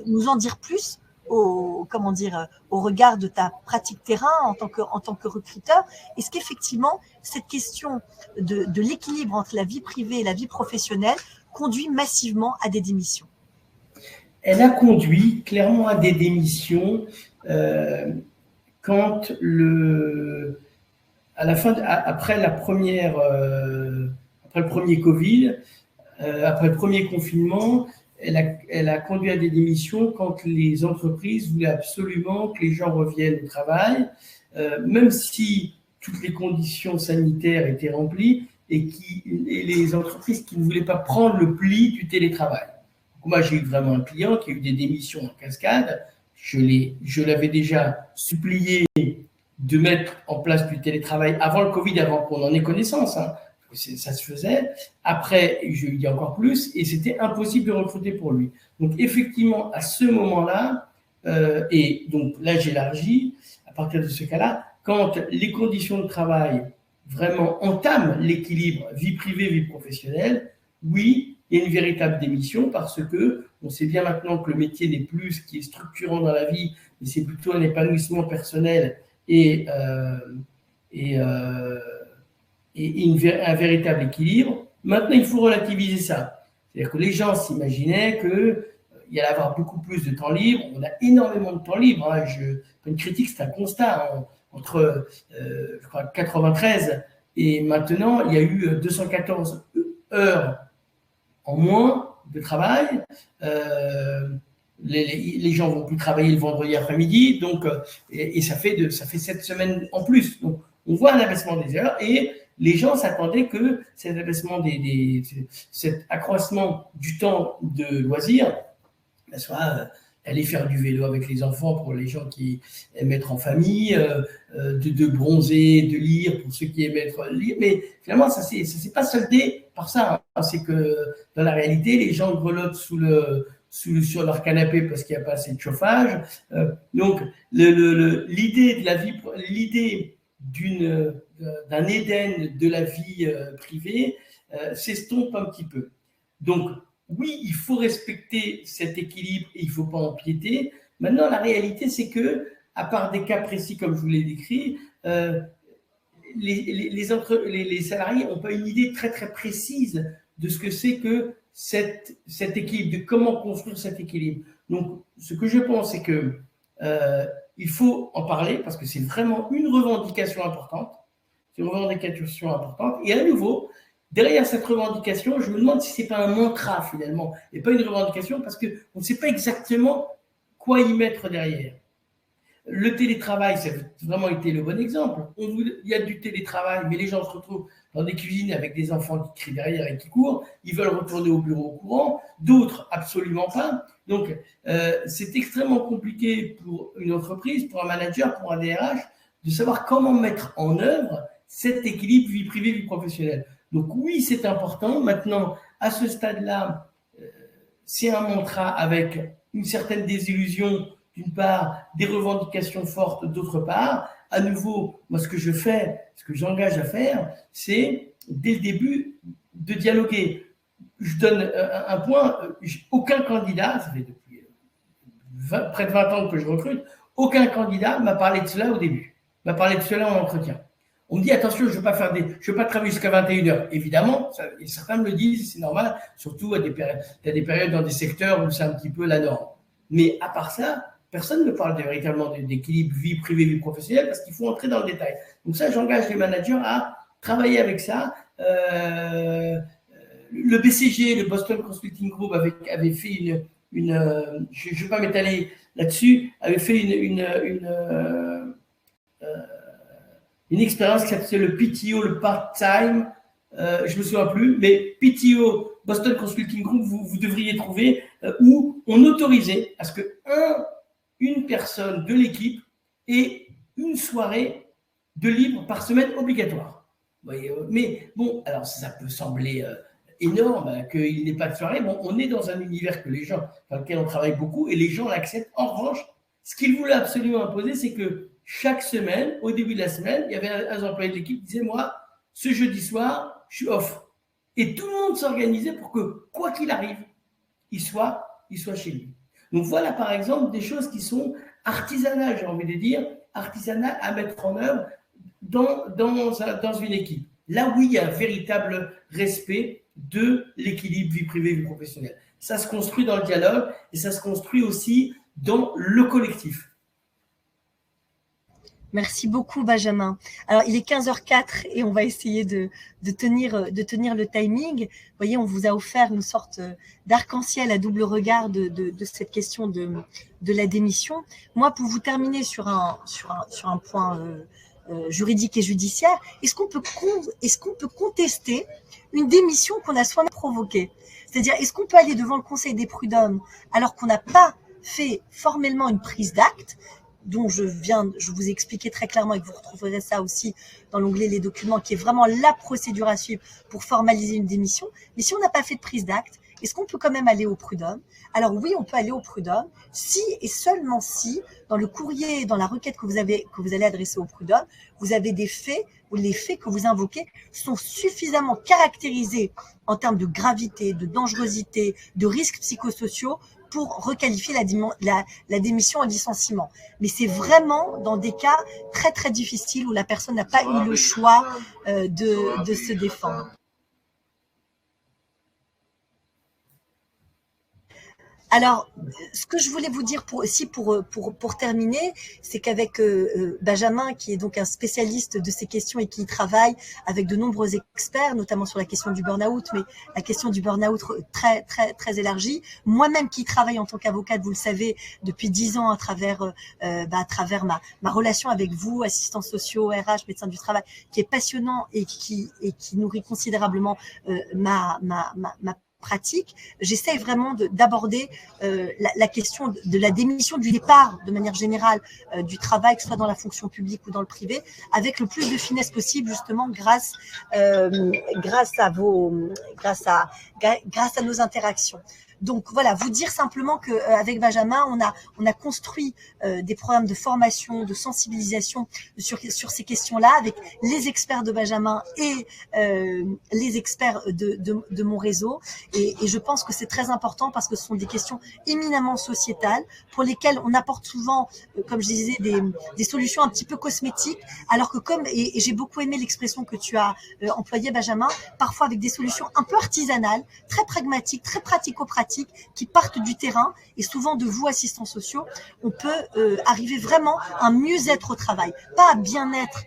nous en dire plus au regard de ta pratique terrain en tant que recruteur? Est-ce qu'effectivement cette question de l'équilibre entre la vie privée et la vie professionnelle conduit massivement à des démissions? Elle a conduit clairement à des démissions quand après le premier Covid, après le premier confinement, elle a conduit à des démissions quand les entreprises voulaient absolument que les gens reviennent au travail, même si toutes les conditions sanitaires étaient remplies et les entreprises qui ne voulaient pas prendre le pli du télétravail. Donc moi, j'ai eu vraiment un client qui a eu des démissions en cascade. Je l'avais déjà supplié de mettre en place du télétravail avant le Covid, avant qu'on en ait connaissance. Ça se faisait. Après, je lui dis encore plus, et c'était impossible de recruter pour lui. Donc, effectivement, à ce moment-là, et donc là, j'élargis, à partir de ce cas-là, quand les conditions de travail vraiment entament l'équilibre vie privée, vie professionnelle, oui, il y a une véritable démission parce que on sait bien maintenant que le métier n'est plus ce qui est structurant dans la vie, mais c'est plutôt un épanouissement personnel et un véritable équilibre. Maintenant, il faut relativiser ça. C'est-à-dire que les gens s'imaginaient qu'il allait avoir beaucoup plus de temps libre. On a énormément de temps libre. Pas une critique, c'est un constat. Entre, je crois, 93 et maintenant, il y a eu 214 heures en moins de travail. Les gens vont plus travailler le vendredi après-midi, donc et ça fait 7 semaines en plus. Donc, on voit un abaissement des heures et les gens s'attendaient que cet abaissement cet accroissement du temps de loisirs soit aller faire du vélo avec les enfants pour les gens qui aiment être en famille, de bronzer, de lire pour ceux qui aiment lire. Mais finalement, ça s'est pas soldé par ça. Hein. C'est que dans la réalité, les gens grelottent sur leur canapé parce qu'il n'y a pas assez de chauffage. Donc, l'idée de la vie, l'idée d'un Éden de la vie privée s'estompe un petit peu. Donc, oui, il faut respecter cet équilibre et il ne faut pas empiéter. Maintenant, la réalité, c'est que, à part des cas précis comme je vous l'ai décrit, les salariés n'ont pas une idée très très précise de ce que c'est que cet équilibre, de comment construire cet équilibre. Donc, ce que je pense, c'est que il faut en parler parce que c'est vraiment une revendication importante. C'est une revendication importante. Et à nouveau, derrière cette revendication, je me demande si ce n'est pas un mantra finalement et pas une revendication parce qu'on ne sait pas exactement quoi y mettre derrière. Le télétravail, ça a vraiment été le bon exemple. Il y a du télétravail, mais les gens se retrouvent dans des cuisines avec des enfants qui crient derrière et qui courent. Ils veulent retourner au bureau au courant. D'autres, absolument pas. Donc, c'est extrêmement compliqué pour une entreprise, pour un manager, pour un DRH, de savoir comment mettre en œuvre cet équilibre vie privée, vie professionnelle. Donc oui, c'est important. Maintenant, à ce stade-là, c'est un mantra avec une certaine désillusion d'une part, des revendications fortes d'autre part. À nouveau, moi, ce que je fais, ce que j'engage à faire, c'est dès le début de dialoguer. Je donne un point, aucun candidat, ça fait depuis près de 20 ans que je recrute, aucun candidat m'a parlé de cela au début, m'a parlé de cela en entretien. On me dit, attention, je ne veux pas travailler jusqu'à 21h. Évidemment, et certains me le disent, c'est normal, surtout à des périodes dans des secteurs où c'est un petit peu la norme. Mais à part ça, personne ne parle véritablement d'équilibre vie privée, vie professionnelle parce qu'il faut entrer dans le détail. Donc ça, j'engage les managers à travailler avec ça. Le BCG, le Boston Consulting Group, avait fait je ne vais pas m'étaler là-dessus, avait fait une expérience qui s'appelait le PTO, le part-time, je ne me souviens plus, mais PTO, Boston Consulting Group, vous devriez trouver, où on autorisait à ce qu'une personne de l'équipe ait une soirée de libre par semaine obligatoire. Mais bon, alors ça peut sembler énorme qu'il n'ait pas de soirée. Bon, on est dans un univers dans lequel on travaille beaucoup et les gens l'acceptent. En revanche, ce qu'il voulait absolument imposer, c'est que chaque semaine, au début de la semaine, il y avait un employé de l'équipe qui disait, moi, ce jeudi soir, je suis off. Et tout le monde s'organisait pour que, quoi qu'il arrive, il soit chez lui. Donc voilà, par exemple, des choses qui sont artisanales, j'ai envie de dire, artisanales à mettre en œuvre dans une équipe. Là où il y a un véritable respect de l'équilibre vie privée, vie professionnelle. Ça se construit dans le dialogue et ça se construit aussi dans le collectif. Merci beaucoup, Benjamin. Alors, il est 15h04 et on va essayer de tenir le timing. Vous voyez, on vous a offert une sorte d'arc-en-ciel à double regard de cette question de la démission. Moi, pour vous terminer sur un point juridique et judiciaire, est-ce qu'on peut contester une démission qu'on a soi-même provoquée? C'est-à-dire, est-ce qu'on peut aller devant le Conseil des prud'hommes alors qu'on n'a pas fait formellement une prise d'acte, dont je vous ai expliqué très clairement et que vous retrouverez ça aussi dans l'onglet les documents, qui est vraiment la procédure à suivre pour formaliser une démission. Mais si on n'a pas fait de prise d'acte, est-ce qu'on peut quand même aller au prud'homme? Alors oui, on peut aller au prud'homme si et seulement si, dans le courrier, dans la requête que vous allez adresser au prud'homme, vous avez des faits, ou les faits que vous invoquez sont suffisamment caractérisés en termes de gravité, de dangerosité, de risques psychosociaux pour requalifier la démission en licenciement. Mais c'est vraiment dans des cas très très difficiles où la personne n'a pas eu le choix de se défendre. Alors, ce que je voulais vous dire pour terminer, c'est qu'avec Benjamin, qui est donc un spécialiste de ces questions et qui travaille avec de nombreux experts, notamment sur la question du burn-out, mais la question du burn-out très très très élargie. Moi-même qui travaille en tant qu'avocate, vous le savez, depuis 10 ans à travers ma relation avec vous, assistants sociaux, RH, médecins du travail, qui est passionnant et qui nourrit considérablement ma pratique, j'essaye vraiment d'aborder la question de la démission, du départ de manière générale du travail, que ce soit dans la fonction publique ou dans le privé, avec le plus de finesse possible, justement grâce à nos interactions. Donc voilà, vous dire simplement qu'avec Benjamin, on a construit des programmes de formation, de sensibilisation sur ces questions-là, avec les experts de Benjamin et les experts de mon réseau. Et je pense que c'est très important parce que ce sont des questions éminemment sociétales pour lesquelles on apporte souvent, comme je disais, des solutions un petit peu cosmétiques, alors que et j'ai beaucoup aimé l'expression que tu as employée, Benjamin, parfois avec des solutions un peu artisanales, très pragmatiques, très pratico-pratiques, qui partent du terrain, et souvent de vous, assistants sociaux, on peut arriver vraiment à un mieux-être au travail. Pas à bien-être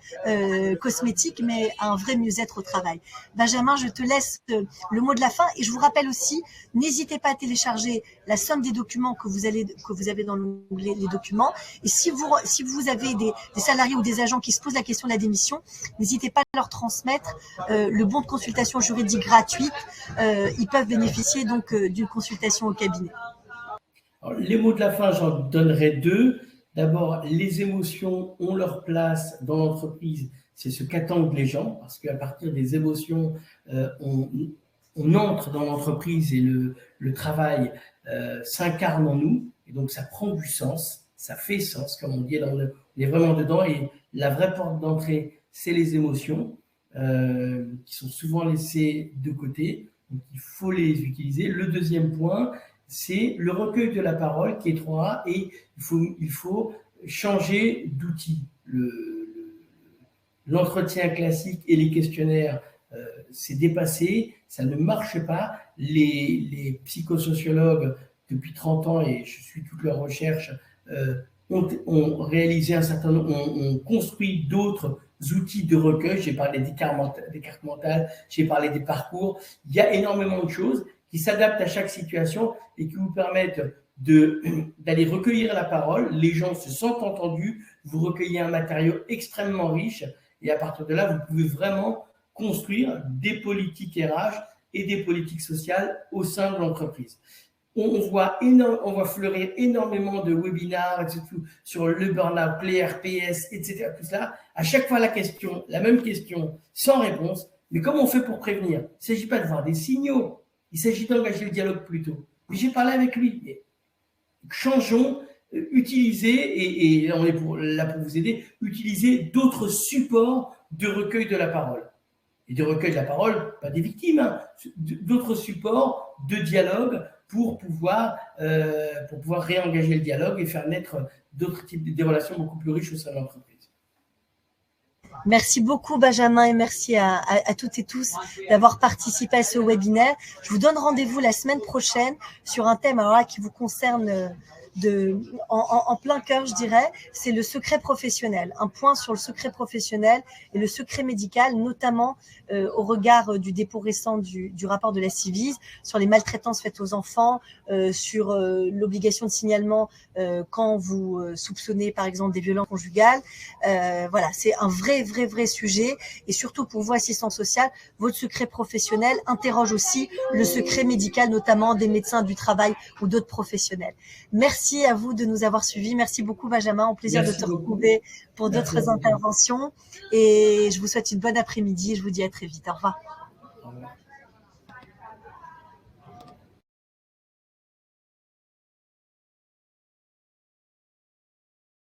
cosmétique, mais à un vrai mieux-être au travail. Benjamin, je te laisse le mot de la fin, et je vous rappelle aussi, n'hésitez pas à télécharger la somme des documents que vous avez dans l'onglet les documents, et si vous avez des salariés ou des agents qui se posent la question de la démission, n'hésitez pas à leur transmettre le bon de consultation juridique gratuite. Ils peuvent bénéficier donc d'une consultation au cabinet. Alors, les mots de la fin, j'en donnerai deux. D'abord, les émotions ont leur place dans l'entreprise. C'est ce qu'attendent les gens, parce qu'à partir des émotions, on entre dans l'entreprise et le travail s'incarne en nous. Et donc, ça prend du sens, ça fait sens, comme on dit. Alors, on est vraiment dedans. Et la vraie porte d'entrée, c'est les émotions, qui sont souvent laissées de côté. Donc, il faut les utiliser. Le deuxième point, c'est le recueil de la parole qui est trop rare, et il faut changer d'outil. L'entretien classique et les questionnaires, c'est dépassé, ça ne marche pas. Les psychosociologues, depuis 30 ans, et je suis toutes leurs recherches, ont réalisé ont construit d'autres outils de recueil. J'ai parlé des cartes mentales, j'ai parlé des parcours. Il y a énormément de choses qui s'adaptent à chaque situation et qui vous permettent d'aller recueillir la parole. Les gens se sentent entendus, vous recueillez un matériau extrêmement riche, et à partir de là, vous pouvez vraiment construire des politiques RH et des politiques sociales au sein de l'entreprise. On voit fleurir énormément de webinars sur le burn-out, les RPS, etc. Tout cela. À chaque fois, la même question, sans réponse. Mais comment on fait pour prévenir? Il ne s'agit pas de voir des signaux. Il s'agit d'engager le dialogue plus tôt. Mais j'ai parlé avec lui. Mais changeons, utilisez, et on est là pour vous aider, utilisez d'autres supports de recueil de la parole. Et de recueil de la parole, pas des victimes, hein, d'autres supports de dialogue pour pouvoir réengager le dialogue et faire naître d'autres types des relations beaucoup plus riches au sein de l'entreprise. Merci beaucoup, Benjamin, et merci à toutes et tous d'avoir participé à ce webinaire. Je vous donne rendez-vous la semaine prochaine sur un thème qui vous concerne en plein cœur, je dirais. C'est le secret professionnel. Un point sur le secret professionnel et le secret médical, notamment au regard du dépôt récent du rapport de la Civise sur les maltraitances faites aux enfants, sur l'obligation de signalement quand vous soupçonnez par exemple des violences conjugales. Voilà, c'est un vrai sujet, et surtout pour vous, assistants sociaux, votre secret professionnel interroge aussi le secret médical, notamment des médecins du travail ou d'autres professionnels. Merci à vous de nous avoir suivis. Merci beaucoup, Benjamin. Au plaisir de te retrouver pour d'autres interventions. Et je vous souhaite une bonne après-midi. Je vous dis à très vite. Au revoir.